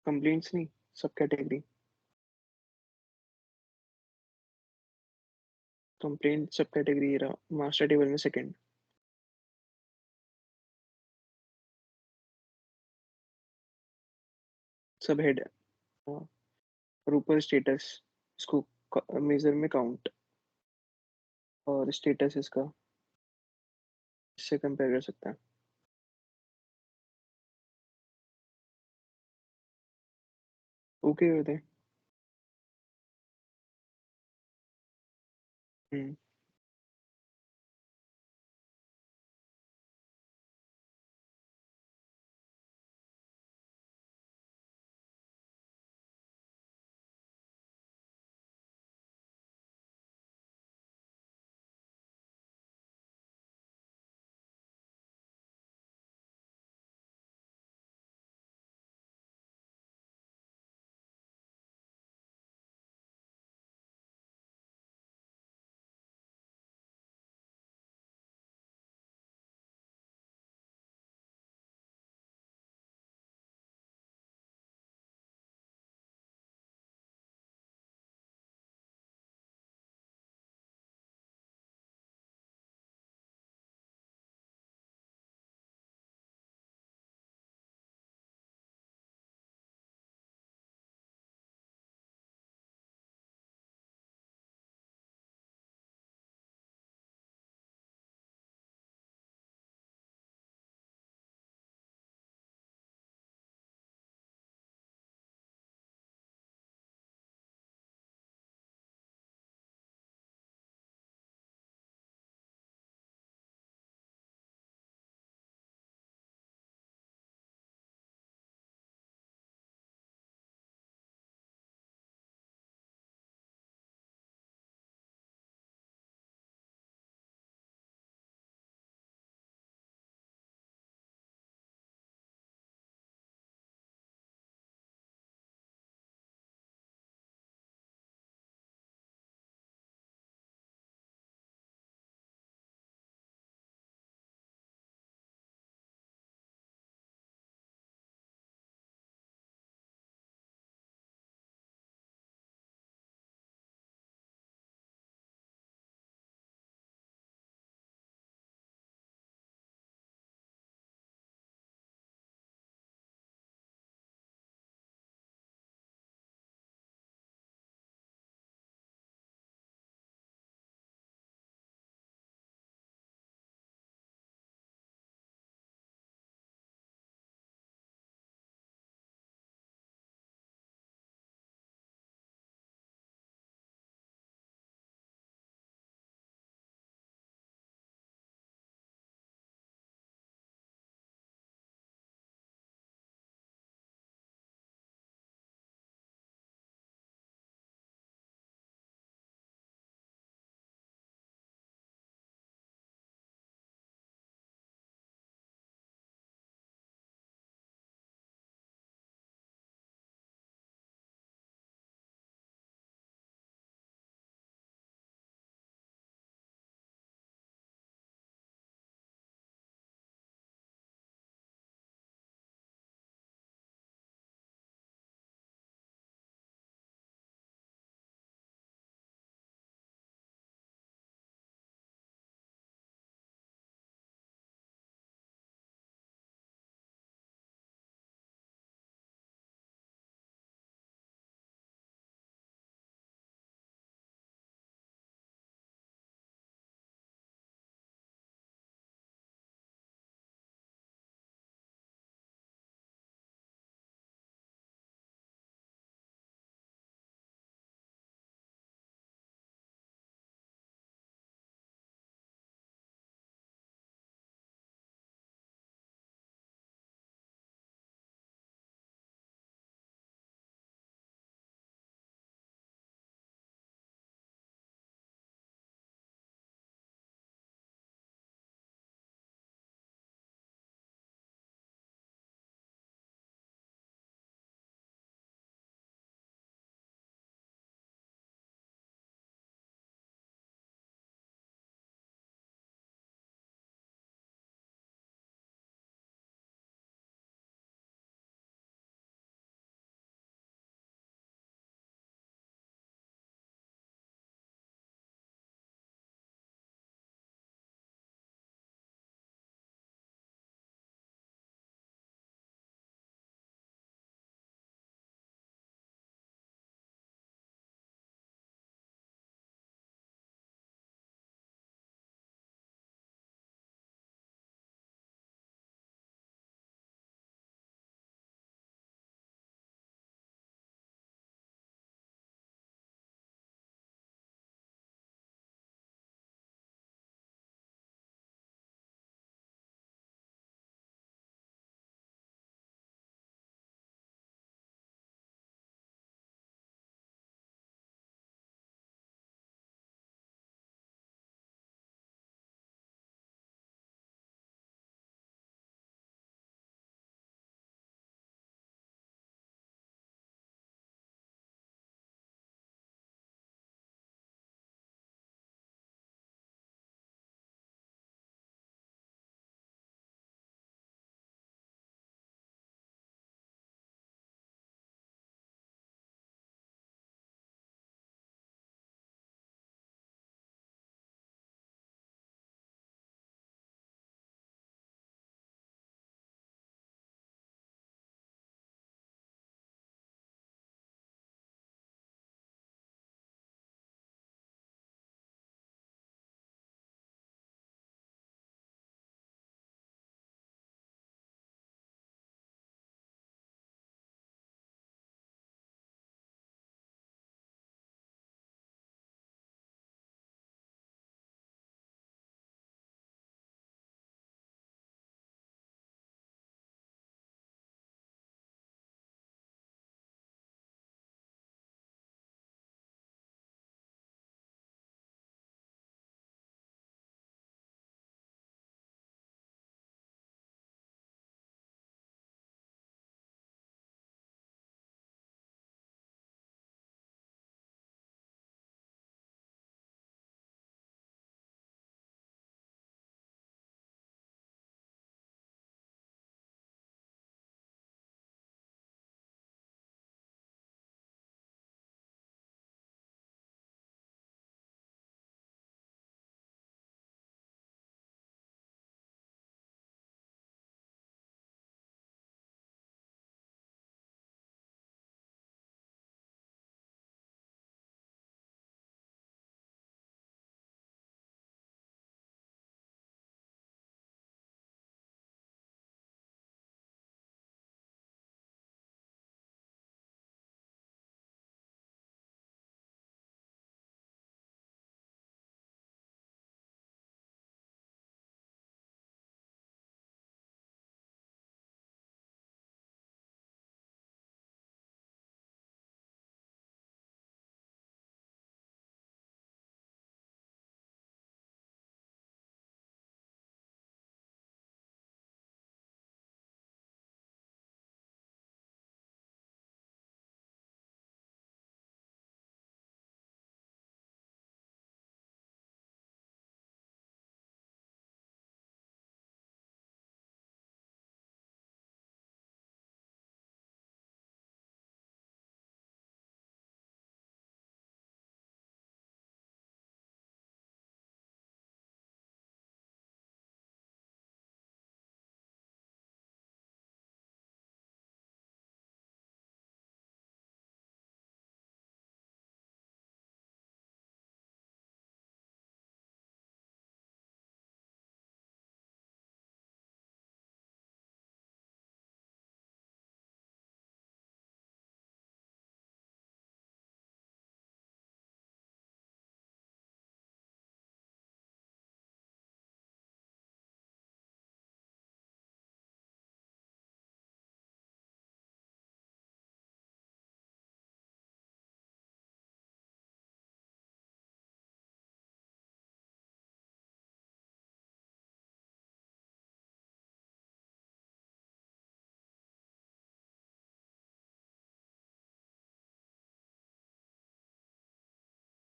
कंप्लेंट्स नहीं, सब कैटेगरी कंप्लेंट सब कैटेगरी रहा मास्टर टेबल में सेकंड। सब हेड और ऊपर स्टेटस, इसको मेजर में काउंट और स्टेटस इसका इससे कंपेयर कर सकता है। ओके करते हैं। हम्म।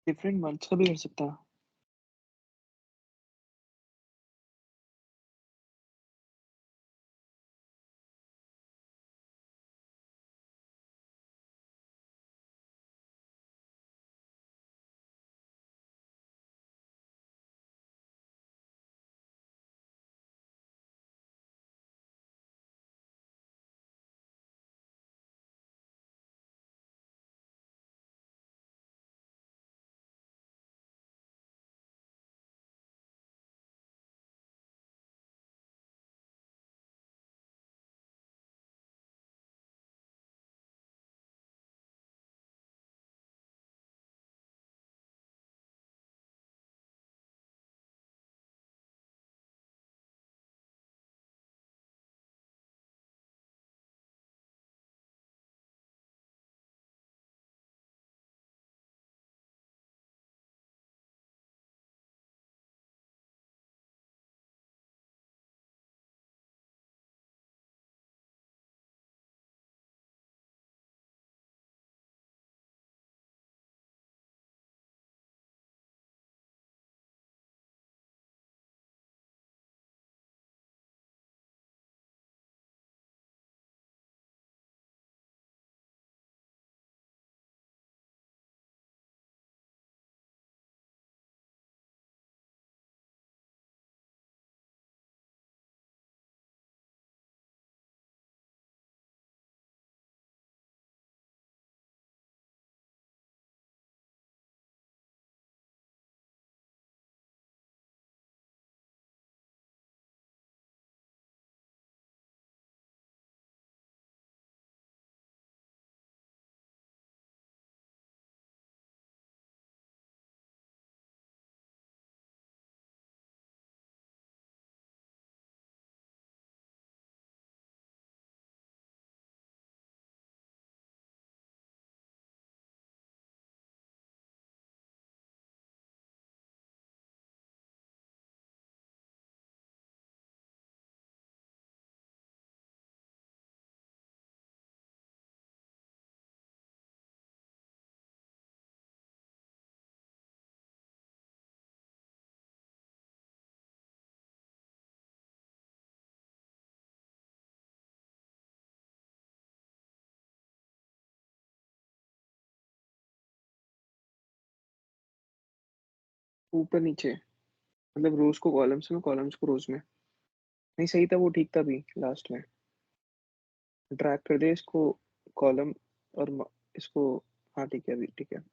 डिफरेंट मंथ्स का भी कर सकता है। ऊपर नीचे मतलब रोज को कॉलम्स में, कॉलम्स को रोज में। नहीं सही था, वो ठीक था भी लास्ट में। ड्रैग कर दे इसको कॉलम और इसको। हाँ ठीक है, अभी ठीक है।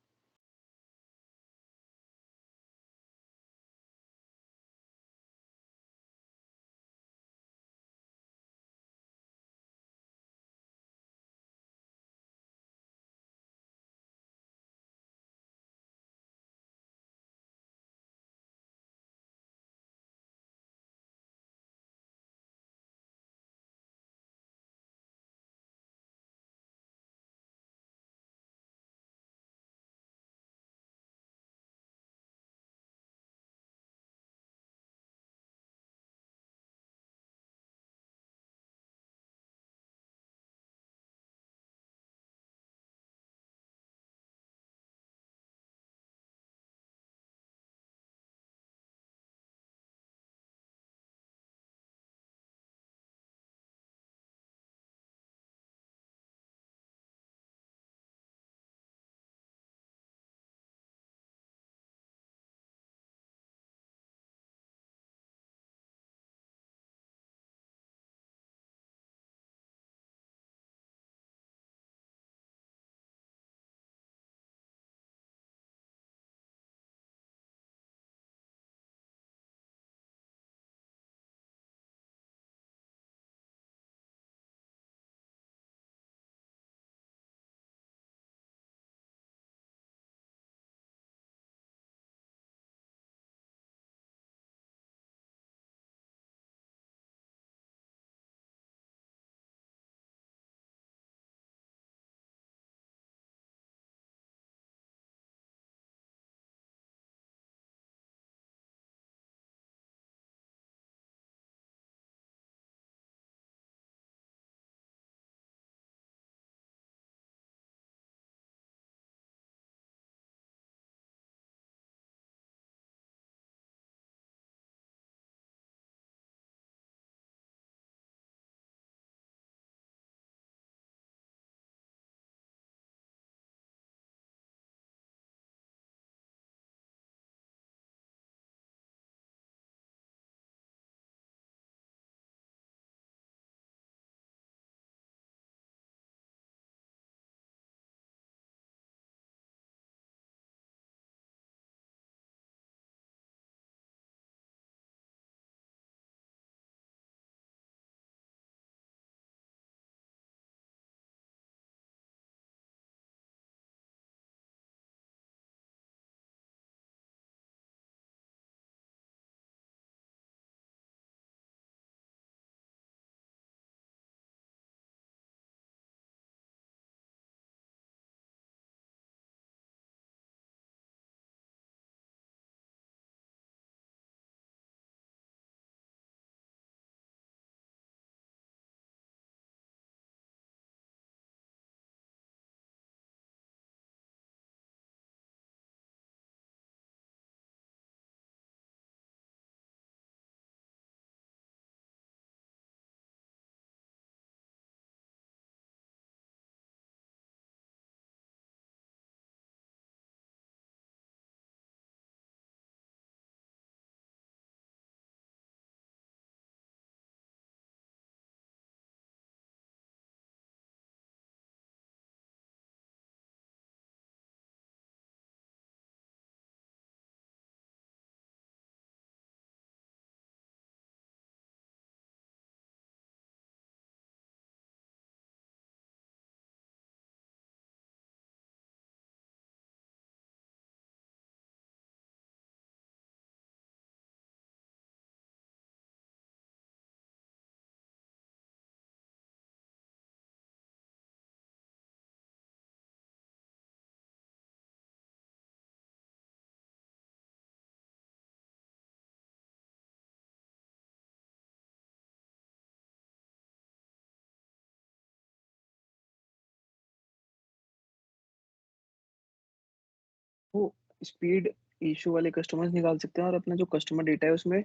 वो स्पीड इशू वाले कस्टमर्स निकाल सकते हैं और अपना जो कस्टमर डेटा है उसमें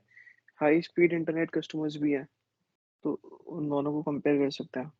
हाई स्पीड इंटरनेट कस्टमर्स भी हैं, तो उन दोनों को कंपेयर कर सकते हैं।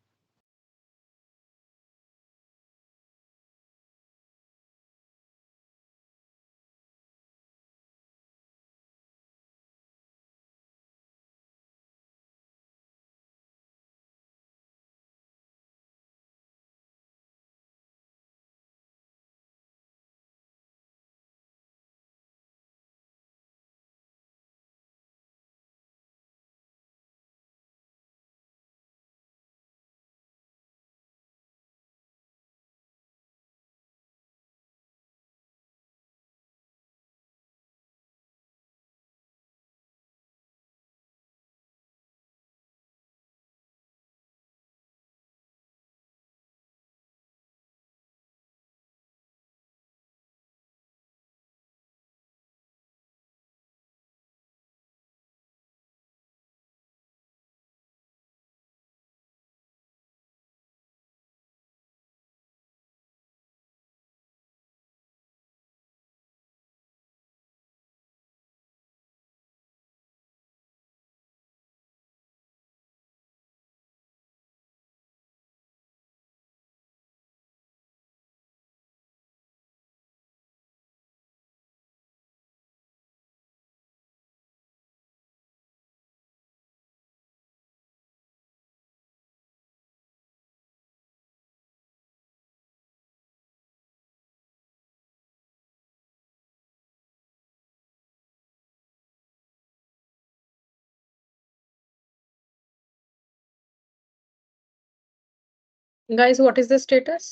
Guys, what is the status?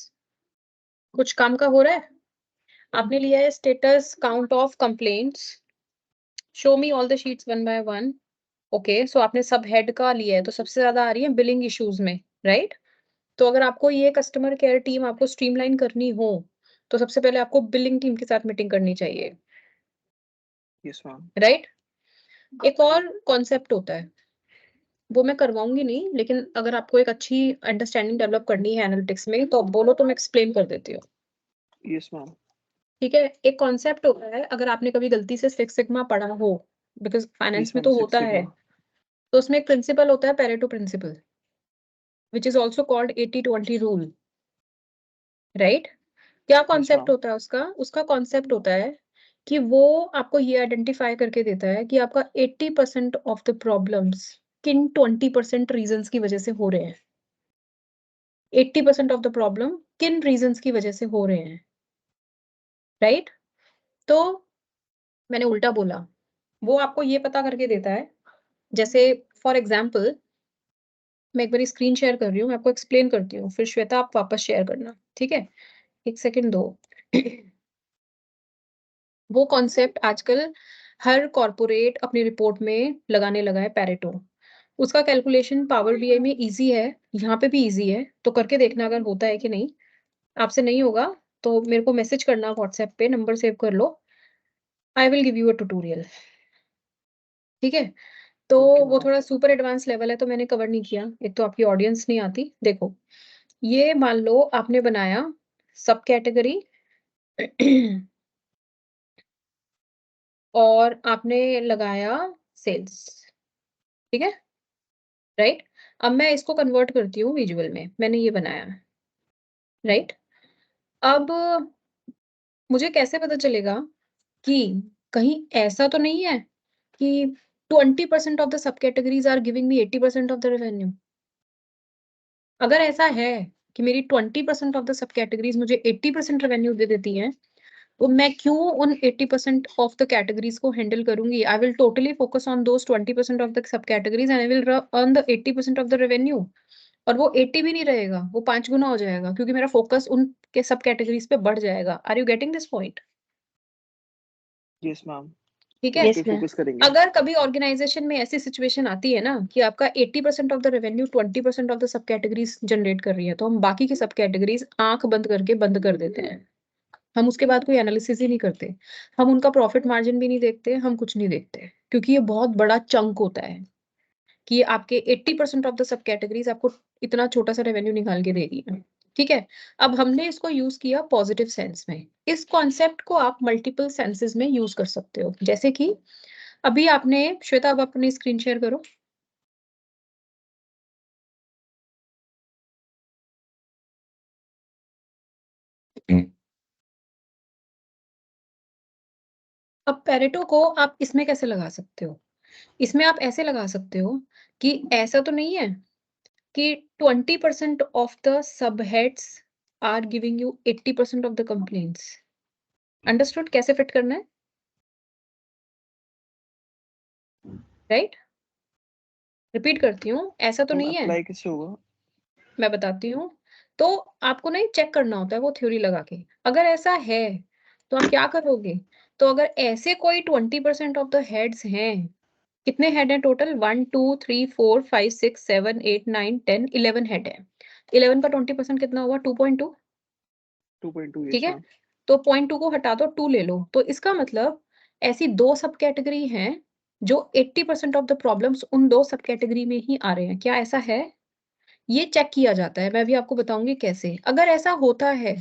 कुछ काम का हो रहा है? आपने लिया है status count of complaints, show me all the sheets one by one. Okay, so आपने सब हेड का लिया है, तो सबसे ज्यादा आ रही है बिलिंग इश्यूज में, राइट? तो अगर आपको ये कस्टमर केयर टीम आपको स्ट्रीमलाइन करनी हो, तो सबसे पहले आपको बिलिंग टीम के साथ मीटिंग करनी चाहिए, यस मैम। राइट? एक और कॉन्सेप्ट होता है, वो मैं करवाऊंगी नहीं, लेकिन अगर आपको एक अच्छी अंडरस्टैंडिंग डेवलप करनी है एनालिटिक्स में, तो बोलो तो मैं एक्सप्लेन कर देती हूँ। Yes ma'am. ठीक है, एक कॉन्सेप्ट होता है, अगर आपने कभी गलती से सिक्स सिग्मा पढ़ा हो, बिकॉज फाइनेंस यस में मैम, तो सिक्स होता है, सिग्मा। तो उसमें एक प्रिंसिपल होता है Pareto principle, which is also called 80-20 rule, right? क्या यस कॉन्सेप्ट मैम। होता है उसका? उसका कॉन्सेप्ट होता है कि वो आपको ये आइडेंटिफाई करके देता है कि आपका 80% ऑफ द प्रॉब्लम्स किन 20% रीजंस की वजह से हो रहे हैं। 80% ऑफ द प्रॉब्लम किन रीजंस की वजह से हो रहे हैं, राइट? तो मैंने उल्टा बोला, वो आपको ये पता करके देता है, जैसे फॉर एग्जाम्पल मैं एक बार स्क्रीन शेयर कर रही हूँ, मैं आपको एक्सप्लेन करती हूँ, फिर श्वेता आप वापस शेयर करना, ठीक है? एक सेकेंड दो। वो कॉन्सेप्ट आजकल हर कॉर्पोरेट अपनी रिपोर्ट में लगाने लगा है, पैरेटो। उसका कैलकुलेशन पावर बीआई में इजी है, यहाँ पे भी इजी है, तो करके देखना अगर होता है कि नहीं। आपसे नहीं होगा तो मेरे को मैसेज करना व्हाट्सएप पे, नंबर सेव कर लो, I will give you a tutorial, ठीक है? तो ओके वो मैम। थोड़ा सुपर एडवांस लेवल है, तो मैंने कवर नहीं किया, एक तो आपकी ऑडियंस नहीं आती। देखो, ये मान लो आपने बनाया सब कैटेगरी और आपने लगाया सेल्स, ठीक है, राइट? अब मैं इसको कन्वर्ट करती हूँ विजुअल में, मैंने ये बनाया है, राइट? अब मुझे कैसे पता चलेगा कि कहीं ऐसा तो नहीं है कि 20% of the sub categories are giving me 80% of the revenue? अगर ऐसा है कि मेरी 20% ऑफ द सब कैटेगरीज मुझे 80% रेवेन्यू दे देती हैं, तो मैं क्यों उन 80% ऑफ द कैटेगरीज को हैंडल करूंगी? I will totally focus on those 20% of the sub categories and I will earn the 80% of the revenue. और वो 80 भी नहीं रहेगा, वो 5 गुना हो जाएगा, क्योंकि मेरा फोकस उनके सब कैटेगरीज पे बढ़ जाएगा। Are you getting this point? Yes ma'am. ठीक उस है। पे यस मैम। फोकस करेंगे। अगर कभी ऑर्गेनाइजेशन में ऐसी सिचुएशन आती है ना कि आपका 80% of the revenue 20% of the sub categories generate कर रही है, तो हम बाकी की सब कैटेगरीज आंख बंद करके बंद कर देते हैं। हम उसके बाद कोई एनालिसिस ही नहीं करते, हम उनका प्रॉफिट मार्जिन भी नहीं देखते, हम कुछ नहीं देखते, क्योंकि ये बहुत बड़ा चंक होता है कि आपके 80% ऑफ द सब कैटेगरीज आपको इतना छोटा सा रेवेन्यू निकाल के देगी। ठीक है, अब हमने इसको यूज किया पॉजिटिव सेंस में। इस कॉन्सेप्ट को आप मल्टीपल सेंसेस में यूज कर सकते हो, जैसे कि अभी आपने, श्वेता अब अपनी स्क्रीन शेयर करो। अब पेरेटो को आप इसमें कैसे लगा सकते हो? इसमें आप ऐसे लगा सकते हो कि ऐसा तो नहीं है कि 20% of the sub heads are giving you 80% of the complaints. Understood कैसे फिट करना है? राइट, रिपीट करती हूँ, ऐसा तो नहीं है, अप्लाई कैसे होगा? मैं बताती हूँ। तो आपको नहीं चेक करना होता है वो थ्योरी लगा के, अगर ऐसा है तो आप क्या करोगे? तो अगर ऐसे कोई 20% ऑफ द हेड्स हैं, कितने हेड हैं टोटल? 1 2 3 4 5 6 7 8 9 10 11 हेड है। 11 का 20% कितना हुआ? 2.2। 2.2 ठीक यस है, मैम। तो 0.2 को हटा दो, 2 ले लो, तो इसका मतलब ऐसी दो सब कैटेगरी हैं जो 80% ऑफ द प्रॉब्लम्स उन दो सब कैटेगरी में ही आ रहे हैं। क्या ऐसा है? ये चेक किया जाता है, मैं भी आपको बताऊंगी कैसे। अगर ऐसा होता है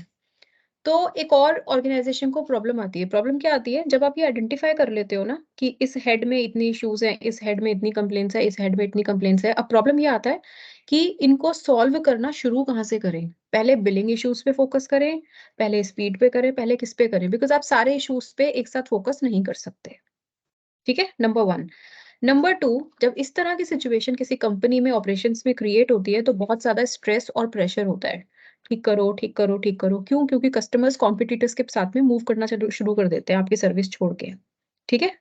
तो एक और ऑर्गेनाइजेशन को प्रॉब्लम आती है। प्रॉब्लम क्या आती है? जब आप ये आइडेंटिफाई कर लेते हो ना कि इस हेड में इतनी इश्यूज हैं, इस हेड में इतनी कंप्लेंट्स है, इस हेड में इतनी कंप्लेंट्स है, अब प्रॉब्लम ये आता है कि इनको सॉल्व करना शुरू कहाँ से करें? पहले बिलिंग इश्यूज पे फोकस करें, पहले स्पीड पे करें, पहले किस पे करें? बिकॉज आप सारे इश्यूज पे एक साथ फोकस नहीं कर सकते। ठीक है, नंबर 1। नंबर 2, जब इस तरह की सिचुएशन किसी कंपनी में ऑपरेशंस में क्रिएट होती है तो बहुत ज्यादा स्ट्रेस और प्रेशर होता है। ठीक करो, ठीक करो, ठीक करो। क्यों? क्योंकि कस्टमर्स कॉम्पिटिटर्स के साथ में मूव करना शुरू कर देते हैं आपकी सर्विस छोड़ के। ठीक है,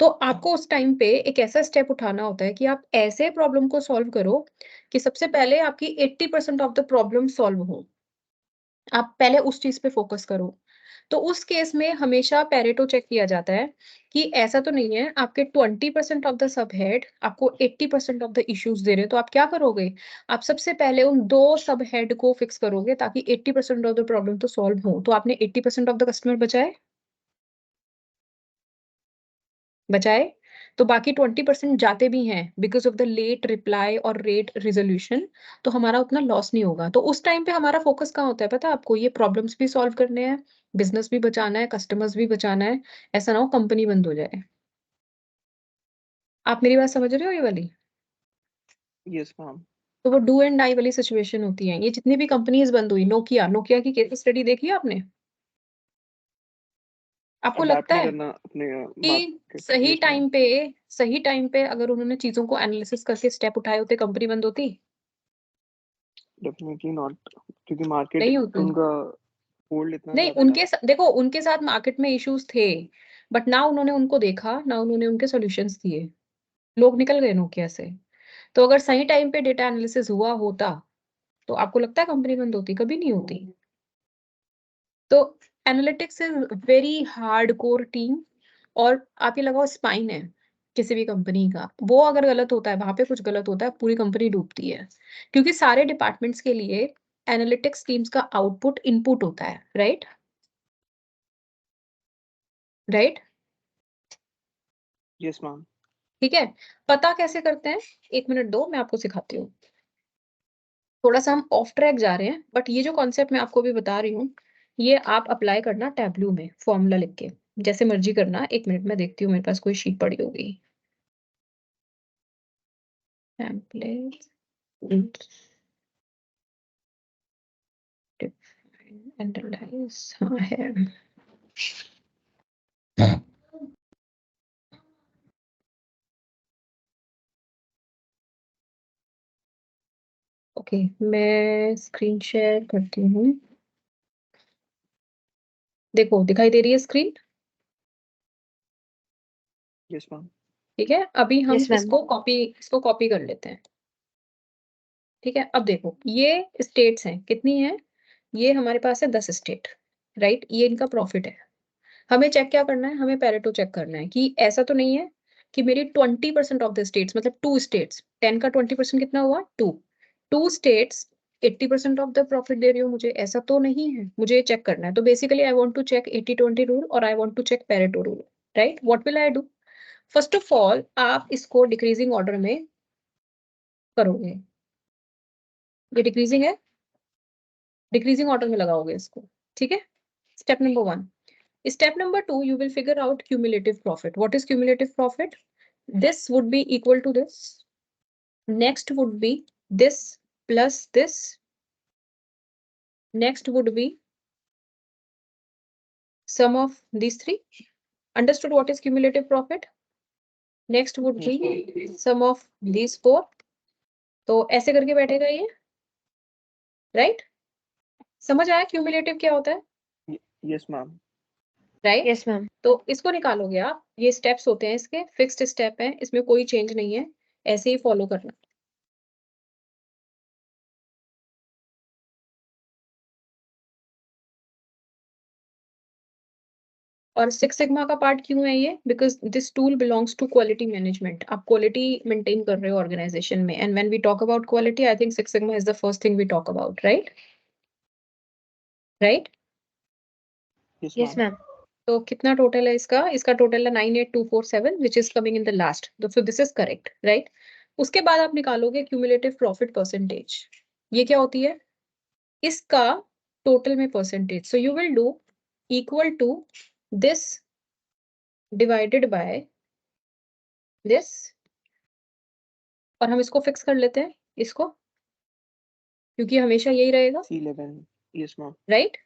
तो आपको उस टाइम पे एक ऐसा स्टेप उठाना होता है कि आप ऐसे प्रॉब्लम को सॉल्व करो कि सबसे पहले आपकी 80% ऑफ द प्रॉब्लम सॉल्व हो। आप पहले उस चीज पे फोकस करो। तो उस केस में हमेशा पेरेटो चेक किया जाता है कि ऐसा तो नहीं है आपके 20% ऑफ द सब हेड आपको 80% ऑफ द इश्यूज दे रहे हो। तो आप क्या करोगे? आप सबसे पहले उन दो सब हेड को फिक्स करोगे ताकि 80% ऑफ द प्रॉब्लम तो सॉल्व हो। तो आपने 80% ऑफ द कस्टमर बचाए, तो बाकी 20% जाते भी हैं because of the late reply और लेट रिजोल्यूशन, तो हमारा उतना लॉस नहीं होगा। तो उस टाइम पे हमारा फोकस कहाँ होता है पता है आपको? ये प्रॉब्लम्स भी सॉल्व करने हैं, बिजनेस भी बचाना है, कस्टमर्स भी बचाना है, ऐसा ना हो कंपनी बंद हो जाए। आप मेरी बात समझ रहे हो ये वाली? Yes ma'am. तो वो डू एंड डाई वाली सिचुएशन होती है। ये जितनी भी कंपनीज बंद हुई, नोकिया नोकिया की केस स्टडी देखी आपने? आपको अडेप्ट लगता नहीं है करना अपने कि मार्केट। सही यस मैम। टाइम पे, सही टाइम पे अगर उन्होंने चीजों को एनालिसिस करके स्टेप उठाए होते, कंपनी बंद होती? डेफिनेटली नॉट, क्योंकि मार्केट नहीं होती। उनका होल्ड इतना नहीं, ज्यादा था। देखो उनके साथ मार्केट में इश्यूज थे, बट ना उन्होंने उनको देखा, ना उन्होंने उनके सॉल्यूशंस दिए, लोग निकल गए नोकिया से। तो अगर सही टाइम पे डेटा एनालिसिस हुआ होता तो आपको लगता है कंपनी बंद होती? कभी नहीं होती। तो analytics is very hard core team, और आप ये लगाओ स्पाइन है किसी भी कंपनी का। वो अगर गलत होता है, वहां पे कुछ गलत होता है, पूरी कंपनी डूबती है। क्योंकि सारे डिपार्टमेंट्स के लिए एनालिटिक्स टीम्स का आउटपुट इनपुट होता है। Right, right. Yes ma'am. ठीक है, पता कैसे करते हैं? 1 मिनट दो, मैं आपको सिखाती हूँ। थोड़ा सा हम ऑफ ट्रैक जा रहे हैं, बट ये जो कॉन्सेप्ट मैं आपको भी बता रही हूँ, ये आप अप्लाई करना टैब्लू में फॉर्मूला लिख के, जैसे मर्जी करना। 1 मिनट में देखती हूँ, मेरे पास कोई शीट पड़ी होगी। टेम्पलेट, एनालाइज, हाँ है। ओके, मैं स्क्रीन शेयर करती हूँ। देखो, दिखाई दे रही है स्क्रीन? Yes ma'am. ठीक है, अभी हम यस मैम। इसको कॉपी कर लेते हैं। ठीक है, अब देखो ये स्टेट्स हैं, कितनी है? ये हमारे पास है 10 स्टेट। राइट, ये इनका प्रॉफिट है। हमें चेक क्या करना है? हमें पेरेटो चेक करना है कि ऐसा तो नहीं है कि मेरी 20% ऑफ द स्टेट्स, मतलब 2 स्टेट्स, 10 का 20% कितना हुआ? 2 स्टेट्स 80% ऑफ द प्रॉफिट दे रही हो मुझे, ऐसा तो नहीं है। मुझे ये चेक करना है। तो basically I want to check 80-20 rule, और I want to check Pareto rule. Right, what will I do? First of all आप इसको डिक्रीजिंग ऑर्डर में करोगे। ये डिक्रीजिंग है, डिक्रीजिंग ऑर्डर में लगाओगे इसको, ठीक है। Step number 1. Step number 2, you will figure out cumulative profit. What is cumulative profit? This would be equal to this. Next would be this plus this. Next would be sum of these three. Understood what is cumulative profit? Next would be sum of these four. तो ऐसे करके बैठेगा ये, right? समझ आया cumulative क्या होता है? Yes ma'am. Right? Yes ma'am. तो इसको निकालोगे आप, ये स्टेप्स होते हैं इसके, फिक्स्ड स्टेप है, इसमें कोई चेंज नहीं है, ऐसे ही फॉलो करना. और सिक्स सिग्मा का पार्ट क्यों है ये? Because this tool belongs to quality management. आप क्वालिटी मेंटेन कर रहे हो ऑर्गेनाइजेशन में, and when we talk about quality, I think six sigma is the first thing we talk about, right? Right? Yes ma'am. तो कितना total है इसका? इसका टोटल है 98247 which is coming in the last. So this is correct, right? उसके बाद आप निकालोगे क्यूमुलेटिव प्रॉफिट परसेंटेज. ये क्या होती है? इसका टोटल में percentage. So you will do equal to this divided by this, और हम इसको फिक्स कर लेते हैं इसको, क्योंकि हमेशा यही रहेगा, C11. Yes ma'am. राइट?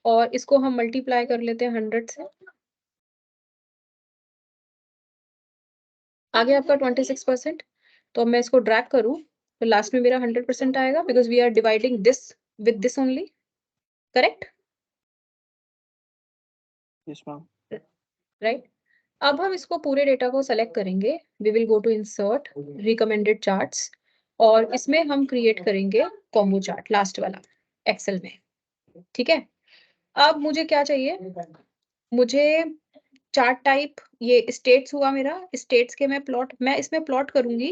और इसको हम मल्टीप्लाई कर लेते हैं 100 से. आगे आपका 26%. तो अब मैं इसको ड्रैग करूं तो लास्ट में मेरा 100% आएगा, because we are dividing this with this only, correct? Yes ma'am. Right? अब हम इसको पूरे डेटा को सेलेक्ट करेंगे. We will go to insert recommended charts, और इसमें हम क्रिएट करेंगे कॉम्बो चार्ट, लास्ट वाला, एक्सेल में, ठीक है. अब मुझे क्या चाहिए? मुझे चार्ट टाइप, ये स्टेट्स हुआ मेरा, स्टेट्स के मैं इसमें प्लॉट करूंगी.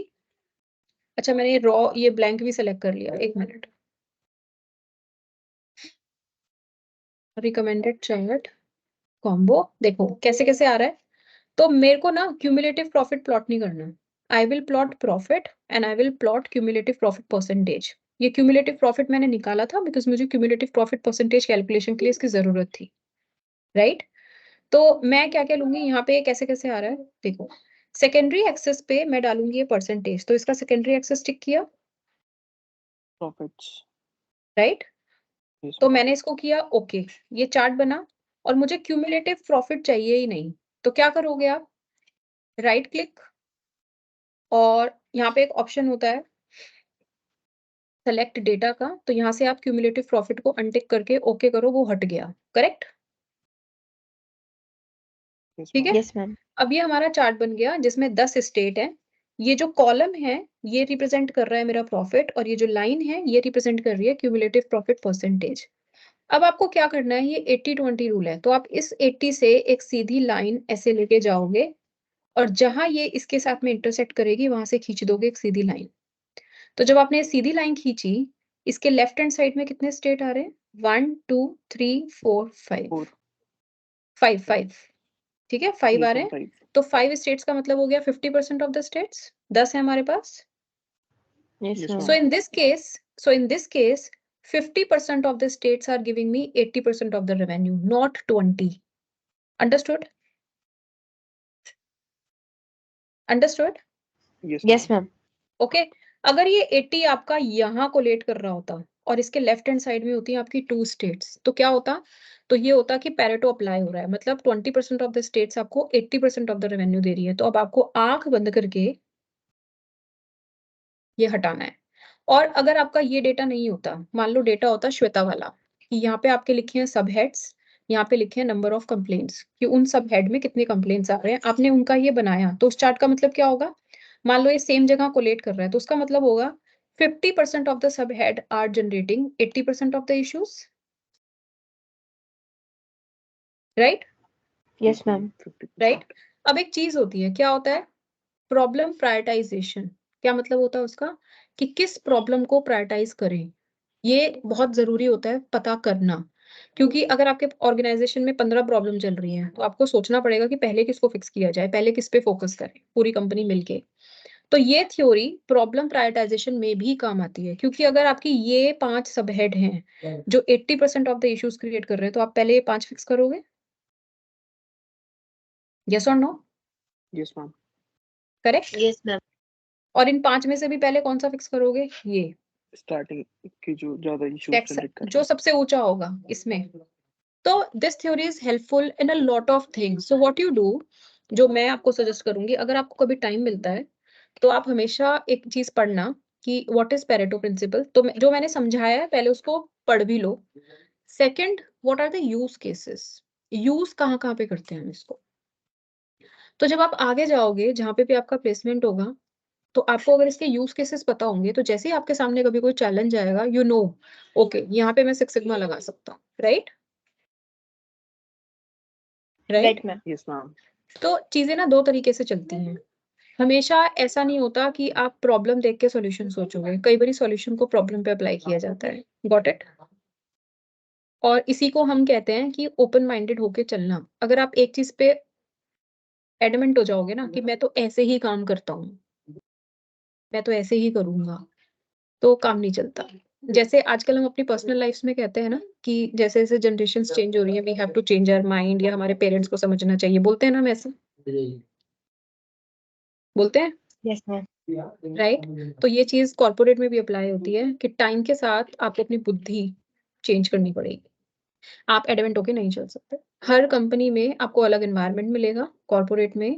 अच्छा, मैंने रॉ ये ब्लैंक भी सेलेक्ट कर लिया, एक मिनट. रिकमेंडेड चार्ट कॉम्बो, देखो कैसे कैसे आ रहा है. तो मेरे को ना क्यूमुलेटिव प्रॉफिट प्लॉट नहीं करना. I will plot profit and I will plot cumulative profit percentage. ये क्यूमुलेटिव प्रॉफिट मैंने निकाला था बिकॉज मुझे क्यूमुलेटिव प्रॉफिट परसेंटेज कैलकुलेशन के लिए इसकी जरूरत थी, राइट? तो मैं क्या क्या लूंगी यहाँ पे, कैसे कैसे आ रहा है देखो. सेकेंडरी एक्सेस पे मैं डालूंगी ये परसेंटेज, तो इसका सेकेंडरी एक्सेस टिक किया, प्रॉफिट्स. राइट? यस तो मैम. मैंने इसको किया ओके, ये चार्ट बना. और मुझे क्यूमुलेटिव प्रॉफिट चाहिए ही नहीं, तो क्या करोगे आप? राइट क्लिक, और यहाँ पे एक ऑप्शन होता है सेलेक्ट डेटा का, तो यहाँ से आप क्यूमुलेटिव प्रॉफिट को अनटिक करके ओके करो, वो हट गया, करेक्ट? यस ठीक मैम. है. Yes ma'am. अब ये हमारा चार्ट बन गया जिसमें 10 स्टेट है. ये जो कॉलम है ये रिप्रेजेंट कर रहा है मेरा प्रॉफिट, और ये जो लाइन है ये रिप्रेजेंट कर रही है क्यूमुलेटिव प्रॉफिट परसेंटेज. अब आपको क्या करना है, ये 80-20 रूल है, तो आप इस 80 से एक सीधी लाइन ऐसे लेके जाओगे, और जहां ये इसके साथ में इंटरसेक्ट करेगी वहां से खींच दोगे एक सीधी लाइन. तो जब आपने सीधी लाइन खींची, इसके लेफ्ट हैंड साइड में कितने स्टेट आ रहे हैं? 1 2 3 4 5 4. 5 ठीक है, 5 आ यस रहे मैम. हैं. 5. तो 5 स्टेट्स का मतलब हो गया 50% ऑफ द स्टेट्स. 10 है हमारे पास. यस Yes, मैम. So in this case, 50% of the states are giving me 80% of the revenue, not 20. Understood? Understood? Yes yes ma'am. Okay. अगर ये 80 आपका यहाँ कोलेट कर रहा होता और इसके लेफ्ट हैंड साइड में होती है आपकी 2 स्टेट्स, तो क्या होता? तो ये होता कि पैरेटो अप्लाई हो रहा है, मतलब 20% ऑफ द स्टेट्स आपको 80% ऑफ द रेवेन्यू दे रही है. तो अब आपको आंख बंद करके ये हटाना है. और अगर आपका ये डेटा नहीं होता, मान लो डेटा होता श्वेता वाला, कि यहाँ पे आपके लिखे हैं सब हेड्स, यहाँ पे लिखे हैं नंबर ऑफ कंप्लेंट्स, कि उन सब हेड में कितने कंप्लेंट्स आ रहे हैं, आपने उनका ये बनाया, तो उस चार्ट का मतलब क्या होगा? मान लो ये सेम जगह कोलेट कर रहा है, तो उसका मतलब होगा 50% of the sub head are generating 80% of the issues, right? Yes ma'am. Right. अब एक चीज होती है, क्या होता है? Problem prioritisation. क्या मतलब होता है उसका? कि किस प्रॉब्लम को प्रायोरिटाइज करें, ये बहुत जरूरी होता है पता करना. क्योंकि अगर आपके ऑर्गेनाइजेशन में 15 प्रॉब्लम चल रही हैं, तो आपको सोचना पड़ेगा कि पहले किसको फिक्स किया जाए, पहले किस पे फोकस करें, पूरी कंपनी मिलके. तो ये थ्योरी प्रॉब्लम प्रायोरिटाइजेशन में भी काम आती है, क्योंकि अगर आपकी ये 5 सब हेड हैं जो 80% ऑफ द इश्यूज क्रिएट कर रहे हैं, तो आप पहले ये 5 फिक्स करोगे? Yes or no? Yes ma'am. Correct. Yes ma'am. और इन 5 में से भी पहले कौन सा फिक्स करोगे? ये स्टार्टिंग की जो ज्यादा इश्यूज टैक्स जनरेट कर रहे जो सबसे ऊंचा होगा इसमें। तो this theory is helpful in a lot of things. So what you do, जो मैं आपको सजेस्ट करूंगी, अगर आपको कभी टाइम मिलता है तो आप हमेशा एक चीज पढ़ना कि व्हाट इज पेरेटो प्रिंसिपल। तो जो मैंने समझाया है पहले उसको पढ़ भी लो। Second, what are the use cases, use कहाँ कहाँ पे करते हैं हम इसको। तो जब आप आगे जाओगे जहां पे भी आपका प्लेसमेंट होगा, तो आपको अगर इसके यूज केसेस पता होंगे, तो जैसे ही आपके सामने कभी कोई चैलेंज आएगा, यू नो ओके यहाँ पे मैं 6 सिग्मा लगा सकता हूँ। Right right. Right ma'am. हैं। Yes ma'am. तो चीजें ना दो तरीके से चलती हैं। हमेशा ऐसा नहीं होता कि आप प्रॉब्लम देख के सॉल्यूशन सोचोगे, कई बार सॉल्यूशन को प्रॉब्लम पे अप्लाई किया जाता है। Got it? और इसी को हम कहते हैं कि ओपन माइंडेड होके चलना। अगर आप एक चीज पे एडमेंट हो जाओगे ना कि मैं तो ऐसे ही काम करता हूँ, मैं तो ऐसे ही करूंगा, तो काम नहीं चलता। जैसे आजकल हम अपनी पर्सनल लाइफ में कहते हैं ना कि जैसे जैसे जनरेशन चेंज हो रही है, we have to change our mind, या हमारे पेरेंट्स को समझना चाहिए, बोलते हैं ना हम ऐसे बोलते हैं। Yes ma'am. राइट। तो ये चीज कॉर्पोरेट में भी अप्लाई होती है कि टाइम के साथ आपको अपनी बुद्धि चेंज करनी पड़ेगी। आप एडमेंट होके नहीं चल सकते। हर कंपनी में आपको अलग एनवायरनमेंट मिलेगा, कॉर्पोरेट में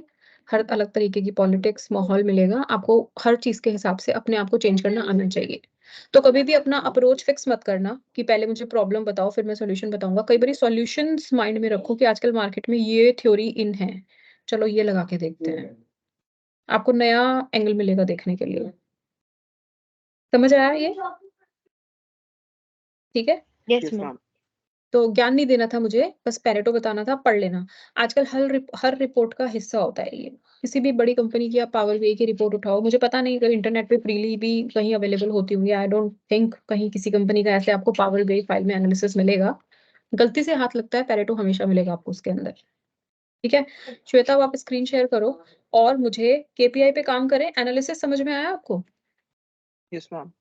हर अलग तरीके की पॉलिटिक्स माहौल मिलेगा, आपको हर चीज के हिसाब से अपने आप को चेंज करना आना चाहिए। तो कभी भी अपना अप्रोच फिक्स मत करना कि पहले मुझे प्रॉब्लम बताओ फिर मैं सॉल्यूशन बताऊंगा। कई बार सॉल्यूशंस माइंड में रखो कि आजकल मार्केट में ये थ्योरी इन है, चलो ये लगा के देखते हैं, आपको नया एंगल मिलेगा देखने के लिए। समझ आया ये? ठीक है। Yes yes ma'am. मैम। तो ज्ञान नहीं देना था मुझे, बस पेरेटो बताना था, पढ़ लेना। आजकल हर रिपोर्ट का हिस्सा होता है ये। किसी भी बड़ी कंपनी की आप पावर बीआई की रिपोर्ट उठाओ, मुझे पता नहीं कहीं इंटरनेट पे फ्रीली भी कहीं अवेलेबल होती होंगी, आई डोंट थिंक कहीं किसी कंपनी का ऐसे आपको पावर बीआई फाइल में एनालिसिस मिलेगा। गलती से हाथ लगता है पेरेटो हमेशा मिलेगा आपको उसके अंदर। ठीक है। श्वेता, आप स्क्रीन शेयर करो और मुझे केपीआई पे काम करें। एनालिसिस समझ में आया आपको? Yes ma'am.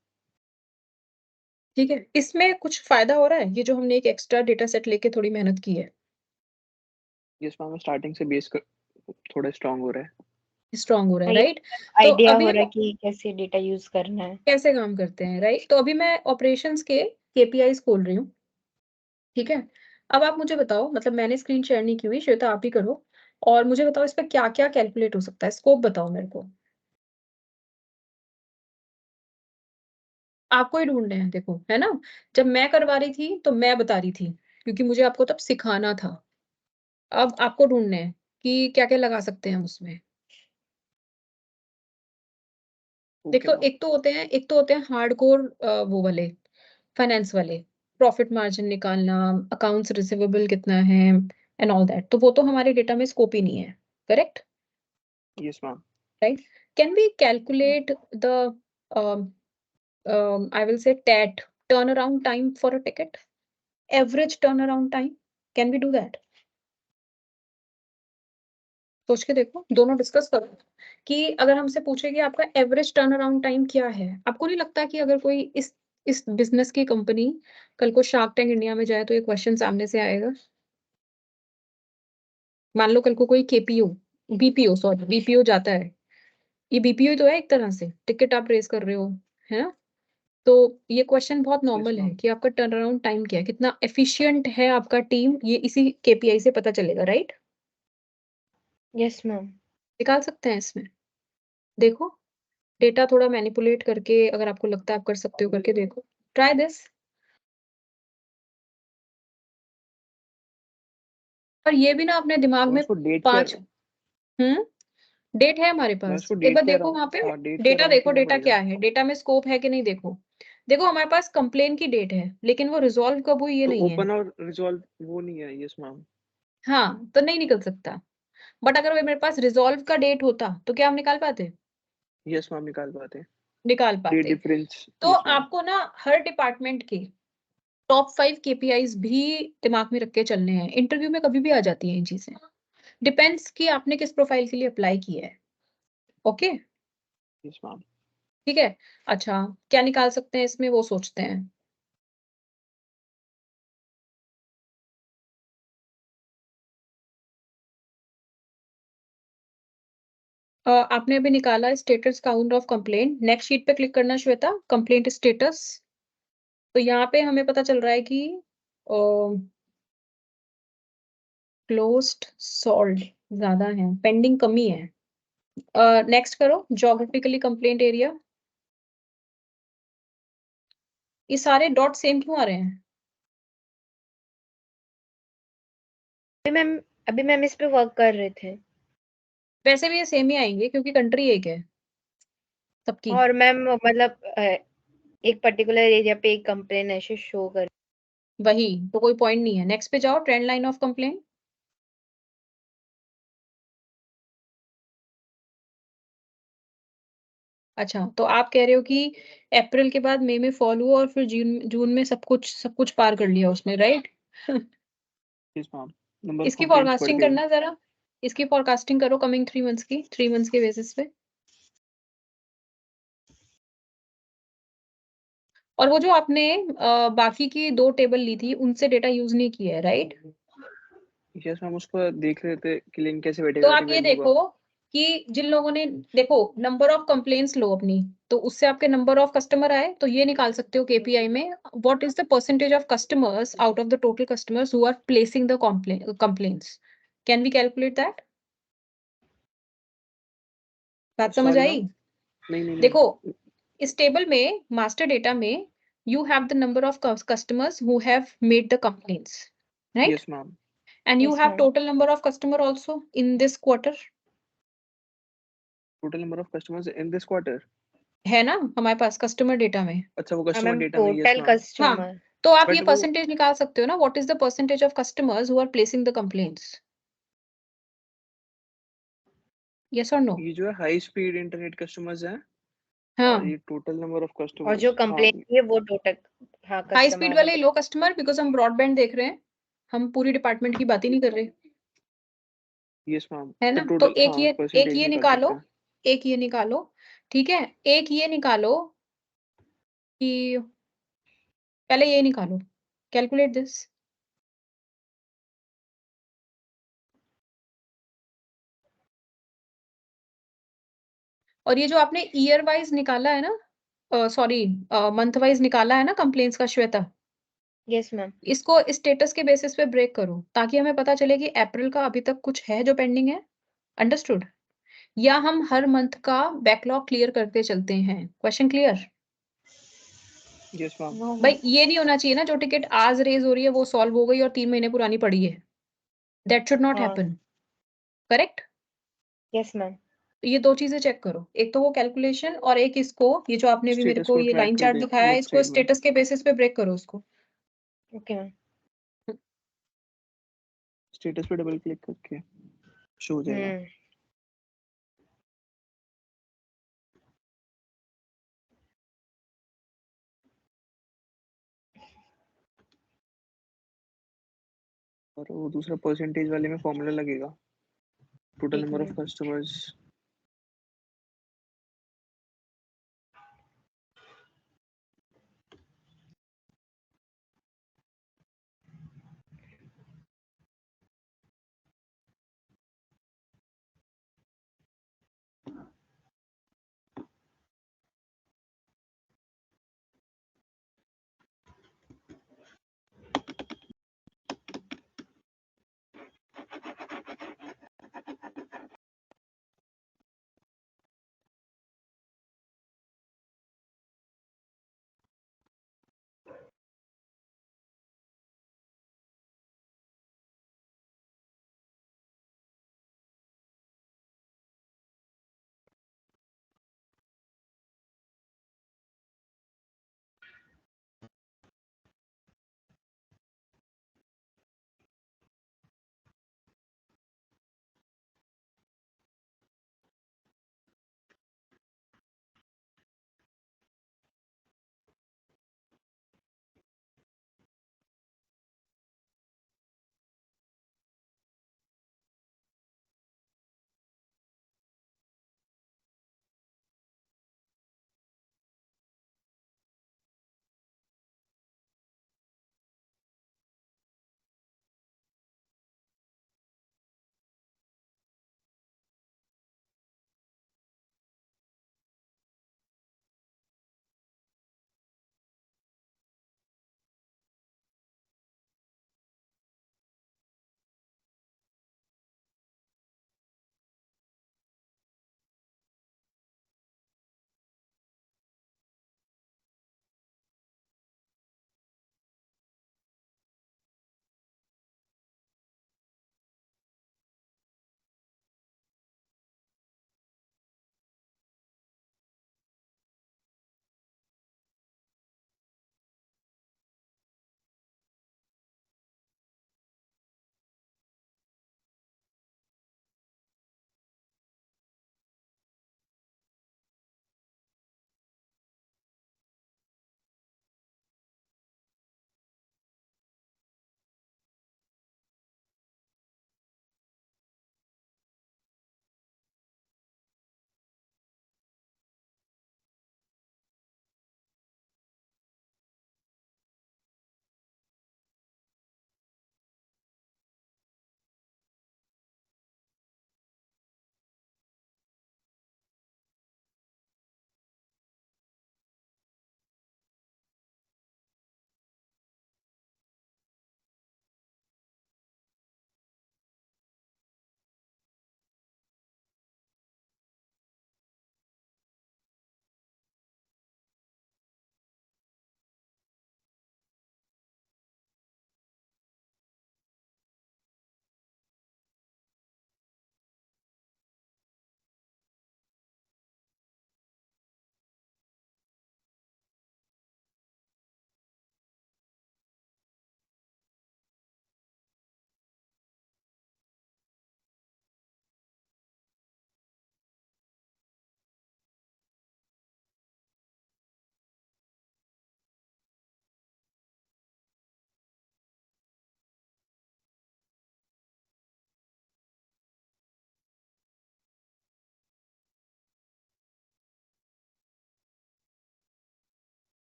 ठीक है। इसमें कुछ फायदा हो रहा है, ये जो हमने एक एक्स्ट्रा डेटा सेट लेके थोड़ी मेहनत की है, यस मैम। स्टार्टिंग से बेस थोड़ा स्ट्रांग हो रहा है। स्ट्रांग हो रहा है। ये राइट। तो आइडिया अभी हो हम रहा है कि कैसे डेटा यूज करना है। कैसे काम करते हैं। राइट। तो अभी मैं ऑपरेशंस के केपीआईज खोल रही हूँ। ठीक है। अब आप मुझे बताओ, मतलब मैंने स्क्रीन शेयर नहीं की हुई, श्वेता आप ही करो, और मुझे बताओ इस पर क्या क्या कैलकुलेट हो सकता है, स्कोप बताओ मेरे को। आपको ही ढूंढने हैं, देखो है ना। जब मैं करवा रही थी तो मैं बता रही थी, क्योंकि मुझे आपको तब सिखाना था। अब आपको ढूंढने हैं कि क्या क्या लगा सकते हैं हम उसमें। ओके देखो मैम। एक तो होते हैं हार्डकोर वो वाले फाइनेंस वाले, प्रॉफिट मार्जिन निकालना, अकाउंट्स रिसीवेबल कितना है एंड ऑल दैट, तो वो तो हमारे डेटा में स्कोप ही नहीं है। Correct. Yes ma'am. Right. Can we calculate the I will say TAT turn around time for a ticket, average turn around time, can we do that? सोच के देखो, दोनों डिस्कस करो कि अगर हमसे पूछे कि आपका एवरेज टर्न अराउंड टाइम क्या है, आपको नहीं लगता कि अगर कोई इस बिजनेस की कंपनी कल को शार्क टैंक इंडिया में जाए तो ये क्वेश्चन सामने से आएगा? मान लो कल को कोई केपीओ बीपीओ सॉरी बीपीओ जाता है, ये बीपीओ तो है एक तरह से, टिकट आप रेस कर रहे हो, है ना। तो ये क्वेश्चन बहुत यस नॉर्मल है मैम। कि आपका टर्न अराउंड टाइम क्या है, कितना एफिशिएंट है आपका टीम, ये इसी केपीआई से पता चलेगा। राइट। Yes ma'am. निकाल सकते हैं इसमें। देखो, डेटा थोड़ा मैनिपुलेट करके अगर आपको लगता है आप कर सकते हो, करके देखो, ट्राई दिस। और ये भी ना अपने दिमाग मैं में उसको डेट क्या 5 डेट है हमारे मैं पास, उसको एक डेट बार के देखो अराउंड, वहां पे हाँ डेट के डेटा, अराउंड देखो कीना डेटा पड़ेगा। क्या है, डेटा में स्कोप है कि नहीं। देखो देखो हमारे पास कंप्लेन की डेट है, लेकिन वो रिजॉल्व कब हुई ये तो नहीं है। ओपन और रिजॉल्व वो नहीं है। Yes ma'am. हाँ, तो नहीं निकल सकता। बट अगर वो मेरे पास रिजॉल्व का डेट होता तो क्या हम निकाल पाते? यस मैम निकाल पाते हैं। निकाल डेट पाते। डिफरेंस। तो यस मैम। आपको ना हर डिपार्टमेंट के टॉप 5 केपीआईज भी दिमाग में रख के चलने हैं, इंटरव्यू में कभी भी आ जाती हैं ये चीजें। डिपेंड्स कि आपने किस प्रोफाइल के लिए अप्लाई किया है। ओके। Yes ma'am. ठीक है। अच्छा, क्या निकाल सकते हैं इसमें वो सोचते हैं। आपने अभी निकाला status count of complaint. Next sheet पे क्लिक करना श्वेता, कंप्लेंट स्टेटस। तो यहाँ पे हमें पता चल रहा है कि क्लोज्ड सॉल्व ज्यादा है, पेंडिंग कमी है। नेक्स्ट करो, जोग्राफिकली कंप्लेंट एरिया। ये सारे डॉट सेम क्यों आ रहे हैं? अभी मैम इस पे वर्क कर रहे थे। वैसे भी ये सेम ही आएंगे क्योंकि कंट्री एक है सबकी। और मैम मतलब एक पर्टिकुलर एरिया पे एक कंप्लेन ऐसे शो कर। वही तो कोई पॉइंट नहीं है। नेक्स्ट पे जाओ, ट्रेंड लाइन ऑफ कंप्लेंट। अच्छा, तो आप कह रहे हो कि अप्रैल के बाद मई में फॉल हुआ और फिर जून जून में सब कुछ पार कर लिया उसने, right? Yes ma'am. Number of इसकी कंप्लेंट्स बढ़ फॉरकास्टिंग गए। करना जरा, इसकी फॉरकास्टिंग करो कमिंग 3 मंथ्स की, 3 मंथ्स के बेसिस पे। और वो जो आपने बाकी की 2 टेबल ली थी उनसे डेटा यूज नहीं किया है, राइट? यस मैम, उसको देख रहे थे कि लिंक कैसे बैठेगा, तो आप बैठेगा ये या नहीं होगा। देखो कि जिन लोगों ने, देखो नंबर ऑफ कंप्लेंट्स लो अपनी, तो उससे आपके नंबर ऑफ कस्टमर आए, तो ये निकाल सकते हो केपीआई में, what is the percentage of customers out of the total customers who are placing the complaints. Can we calculate that? बात समझ सॉरी आई? मैम। नहीं नहीं देखो, नहीं। इस टेबल में, मास्टर डेटा में, you have the number of customers who have made the complaints, right? Yes ma'am. And you yes have ma'am. total number of customer also in this quarter, total number of customers in this quarter. है ना हमारे पास customer data में? अच्छा, वो हाँ customer ma'am, data में, yes total ma'am. हाँ, customer. तो आप ये बट वो परसेंटेज निकाल सकते हो ना, what is the percentage of customers who are placing the complaints? Yes or no? ये जो है हाई स्पीड इंटरनेट कस्टमर्स हैं, और हाँ, ये टोटल नंबर ऑफ और जो कस्टमर्स, हाँ। कंप्लेन है वो टोटल, हाँ, हाई स्पीड कस्टमर है। वाले लो कस्टमर, बिकॉज हम ब्रॉडबैंड देख रहे हैं, हम पूरी डिपार्टमेंट की बात ही नहीं कर रहे, यस मैम, है तो ना? तो टोटल हाँ एक परसेंटेज ये निकाल निकालो, सकते हैं। एक ये निकालो, ठीक है? एक ये निकालो कि, पहले ये निकालो, कैलकुलेट दिस। और ये जो आपने ईयर वाइज निकाला है ना, सॉरी, मंथ वाइज निकाला है ना कंप्लेंट्स का श्वेता, यस मैम। इसको स्टेटस के बेसिस पे ब्रेक करो ताकि हमें पता चले कि अप्रैल का अभी तक कुछ है जो पेंडिंग है। अंडरस्टूड? या हम हर मंथ का बैकलॉग क्लियर करते चलते हैं? Question clear? Yes ma'am. No भाई मैम। ये नहीं होना चाहिए ना, जो टिकट आज रेज हो रही है वो सॉल्व हो गई और 3 महीने पुरानी पड़ी है। दैट शुड नॉट हाँ। Happen, correct? Yes ma'am. ये 2 चीजें चेक करो, एक तो वो कैलकुलेशन, और एक इसको, ये जो आपने अभी मेरे स्टेटस को को ये ट्रैक लाइन कर चार्ट दे दिखाया है, लेफ्ट इसको साइड में। स्टेटस के बेसिस पे ब्रेक करो उसको। Okay ma'am. स्टेटस पे डबल क्लिक करके शो हो जाएगा। हम्म। और वो दूसरा परसेंटेज वाले में फॉर्मूला लगेगा, टोटल ठीक नंबर है of customers.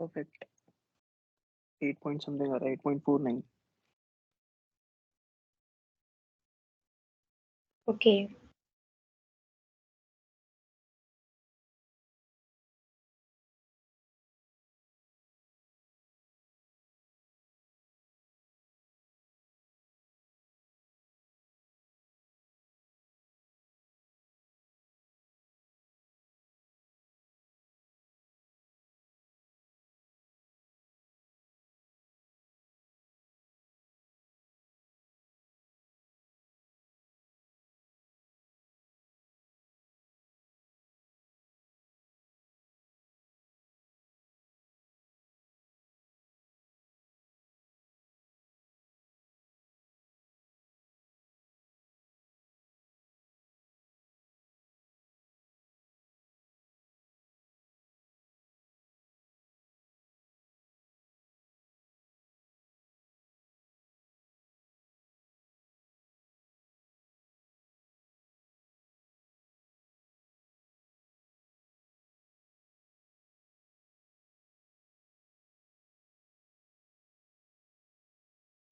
Perfect 8 point something आ रहा है 8.49 ओके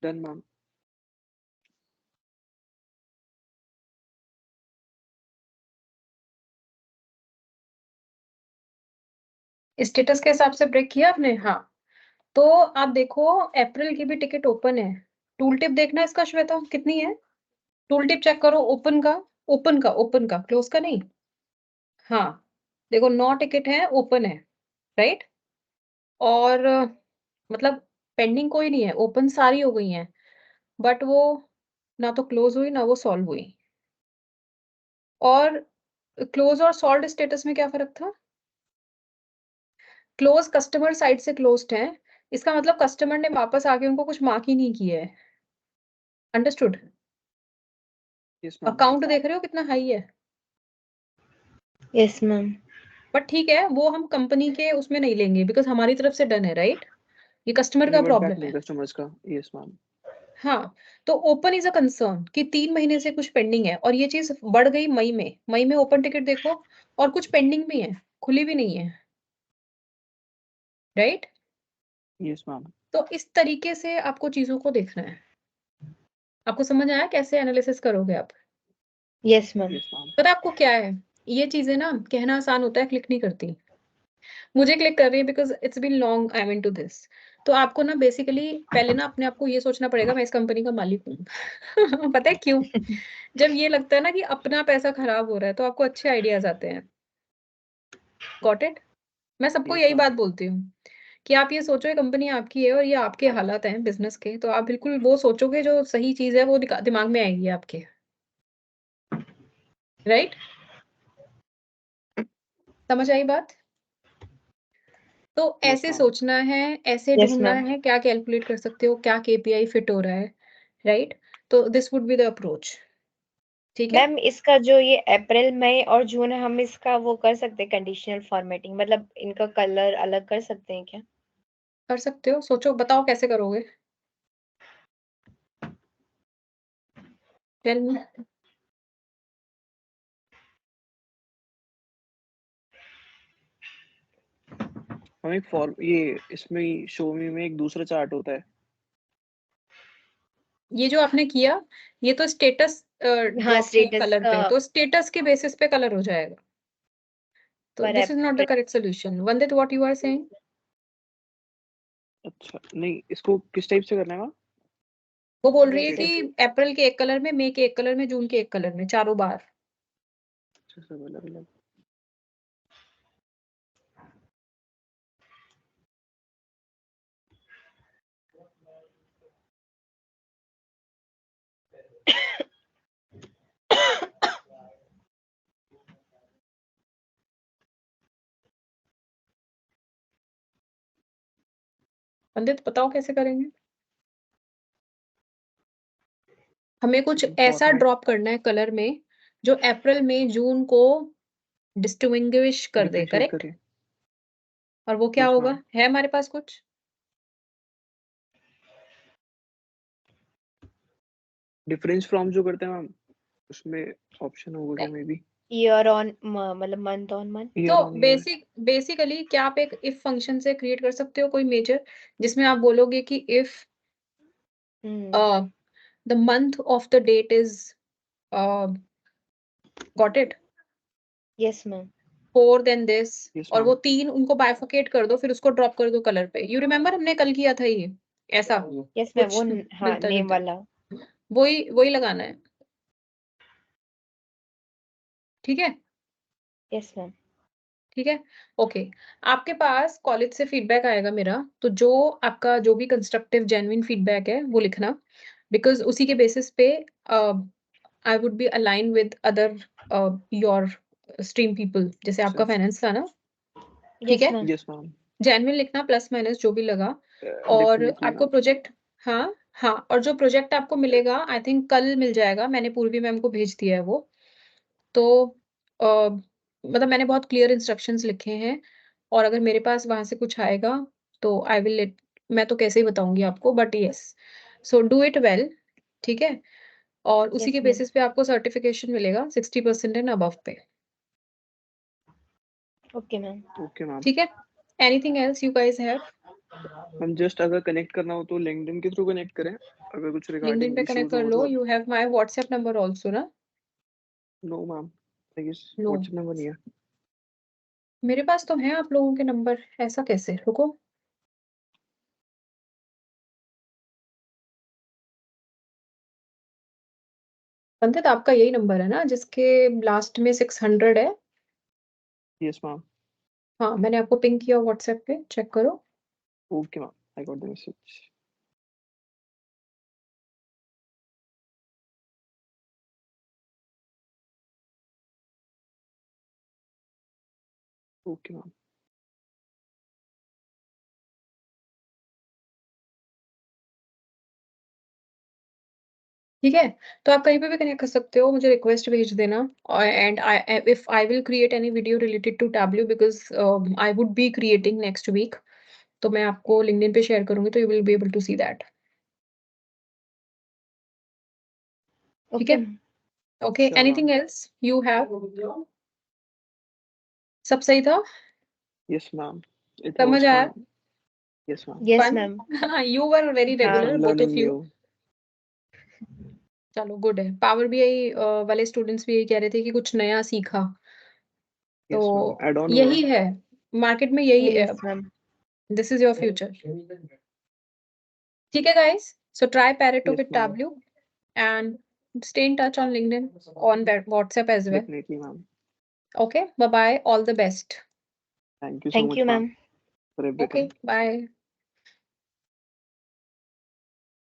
डन मैम स्टेटस के हिसाब से ब्रेक किया आपने? हाँ, तो आप देखो अप्रैल की भी टिकट ओपन है। टूल टिप देखना इसका श्वेता कितनी है, टूल टिप चेक करो ओपन का, ओपन का, क्लोज का नहीं। हाँ देखो 9 टिकट है, ओपन है, राइट। और मतलब पेंडिंग कोई नहीं है, ओपन सारी हो गई हैं, बट वो ना तो क्लोज हुई ना वो सॉल्व हुई। और क्लोज और सॉल्व स्टेटस में क्या फर्क था? क्लोज कस्टमर साइड से क्लोज्ड है, इसका मतलब कस्टमर ने वापस आके उनको कुछ मार्क ही नहीं किया है। अंडरस्टूड? यस मैम अकाउंट देख रहे हो कितना हाई है, यस मैम बट ठीक है वो हम कंपनी के उसमें नहीं लेंगे बिकॉज हमारी तरफ से डन है, राइट। ये कस्टमर का रिवर्ट बैक प्रॉब्लम नहीं है। कस्टमर्स का यस मैम हाँ, तो ओपन इज अ कंसर्न कि 3 महीने से कुछ पेंडिंग है और ये चीज बढ़ गई मई में। मई में ओपन टिकट देखो और कुछ पेंडिंग भी है, खुली भी नहीं है, राइट। यस मैम तो इस तरीके से आपको चीजों को देखना है। आपको समझ आया कैसे एनालिसिस करोगे आप? यस मैम यस मैम पता आपको क्या है, ये चीजें ना कहना आसान होता है, क्लिक नहीं करती। मुझे क्लिक कर रही है because it's been long I mean to this. तो आपको ना बेसिकली पहले ना अपने आप को ये सोचना पड़ेगा मैं इस कंपनी का मालिक हूँ। पता है क्यों? जब ये लगता है ना कि अपना पैसा खराब हो रहा है तो आपको अच्छे आइडियाज आते हैं। Got it? मैं सबको यस यही मैम बात बोलती हूँ कि आप ये सोचो ये कंपनी आपकी है और ये आपके हालात हैं बिजनेस के, तो आप बिल्कुल वो सोचोगे जो सही चीज है वो दिमाग में आएगी आपके, राइट। समझ आई बात? तो यस ऐसे मैम सोचना है, ऐसे यस ढूंढना मैम है क्या कैलकुलेट कर सकते हो, क्या केपीआई फिट हो रहा है, राइट। तो this would be the approach, ठीक है। मैम इसका जो ये अप्रैल मई और जून है हम इसका वो कर सकते हैं कंडीशनल फॉर्मेटिंग, मतलब इनका कलर अलग कर सकते हैं क्या? कर सकते हो, सोचो बताओ कैसे करोगे। Tell me. हम एक फॉर ये इसमें शो में एक दूसरा चार्ट होता है ये जो आपने किया ये तो स्टेटस हाँ ड्रॉप किया स्टेटस कलर का पे, तो स्टेटस के बेसिस पे कलर हो जाएगा। तो पर this is not the correct solution. Vandit what you are saying? अच्छा नहीं इसको किस टाइप से करना है मैम वो बोल रही है स्टेटस कि अप्रैल के एक कलर में, मई के एक कलर में, जून के एक कलर में, चारों बार। अच्छा सब अलग अलग वंदित बताओ कैसे करेंगे? हमें कुछ ऐसा फॉर्मेट ड्रॉप करना है कलर में जो अप्रैल मई जून को डिस्टिंग्विश कर दे, डिफरेंशिएट करेक्ट। करें और वो क्या यस होगा, मैम है हमारे पास कुछ? डिफरेंस फ्रॉम जो करते हैं मैम उसमें ऑप्शन होगा क्या मे बी ईयर ऑन मतलब मंथ ऑन मंथ। ईयर तो ऑन ईयर। बेसिकली क्या आप एक इफ फंक्शन से क्रिएट कर सकते हो कोई मेजर, जिसमें आप बोलोगे कि if the month of the date is got it yes ma'am. Four then this, yes और मैम। वो तीन उनको बाइफिकेट कर दो, फिर उसको ड्रॉप कर दो कलर पे। यू रिमेम्बर हमने कल किया था ये ऐसा यस मैम, कुछ वो हाँ मिलता नेम जुलता, वाला। वही लगाना है, ठीक है? Yes ma'am. ठीक है, ओके। आपके पास कॉलेज से फीडबैक आएगा मेरा, तो जो आपका जो भी कंस्ट्रक्टिव जेन्युइन फीडबैक है वो लिखना, बिकॉज उसी के बेसिस पे आई would B align with other your stream people, जैसे आपका फाइनेंस था ना, ठीक यस है? मैम। Yes ma'am. जेन्युइन लिखना, प्लस माइनस जो भी लगा। और डेफिनेटली आपको मैम। प्रोजेक्ट, हाँ हाँ, और जो प्रोजेक्ट आपको मिलेगा आई थिंक कल मिल जाएगा, मैंने पूर्वी मैम को भेज दिया है वो। तो मतलब मैंने बहुत क्लियर इंस्ट्रक्शंस लिखे हैं, और अगर मेरे पास वहां से कुछ आएगा तो आई विल लेट, मैं तो कैसे ही बताऊंगी आपको, but yes, so do it well, ठीक है? और उसी यस के मैम। बेसिस पे आपको सर्टिफिकेशन मिलेगा 60% एंड अबव पे, ओके मैम। Okay ma'am. ठीक है? Anything else you guys have? Ma'am just अगर कनेक्ट करना हो तो लिंक्डइन के थ्रू कनेक्ट करें, अगर कुछ लिंक्डइन रिगार्डिंग पे कनेक्ट इश्यूज हो कर लो। मतलब। You have my WhatsApp number also ना? No ma'am, I guess no, WhatsApp number नहीं है। मेरे पास तो है आप लोगों के नंबर, ऐसा कैसे? रुको, पंडित आपका यही नंबर है ना जिसके लास्ट में 600 है? Yes ma'am. हाँ, मैंने आपको पिंक किया व्हाट्सएप पे, चेक करो। Okay ma'am, I got the message. Okay ma'am. ठीक है, तो आप कहीं पे भी कनेक्ट कर सकते हो, मुझे रिक्वेस्ट भेज देना। And I, if I will create any video related to Tableau, because I would be creating next week, तो मैं आपको लिंक्डइन पे शेयर करूंगी, तो you will be able to see that, ठीक ओके है? Okay, sure anything ma'am. Else you have? सब सही था? यस मैम, इट समझ वाज आया? Fun. Yes ma'am. Yes fun? Ma'am. You were very हाँ। Regular, both learning of you. New. चलो good है, पावर बीआई वाले स्टूडेंट्स भी यही कह रहे थे कि कुछ नया सीखा, यस मैम, तो ऐड ऑन हुआ यही है। है, मार्केट में यही है, yes ma'am. This is your future, ठीक है guys? So try Pareto yes with ma'am, Tableau and stay in touch on LinkedIn, on WhatsApp as well. Definitely ma'am. Okay, bye bye, all the best. Thank you so thank much you ma'am ma'am. For everything. Okay, bye.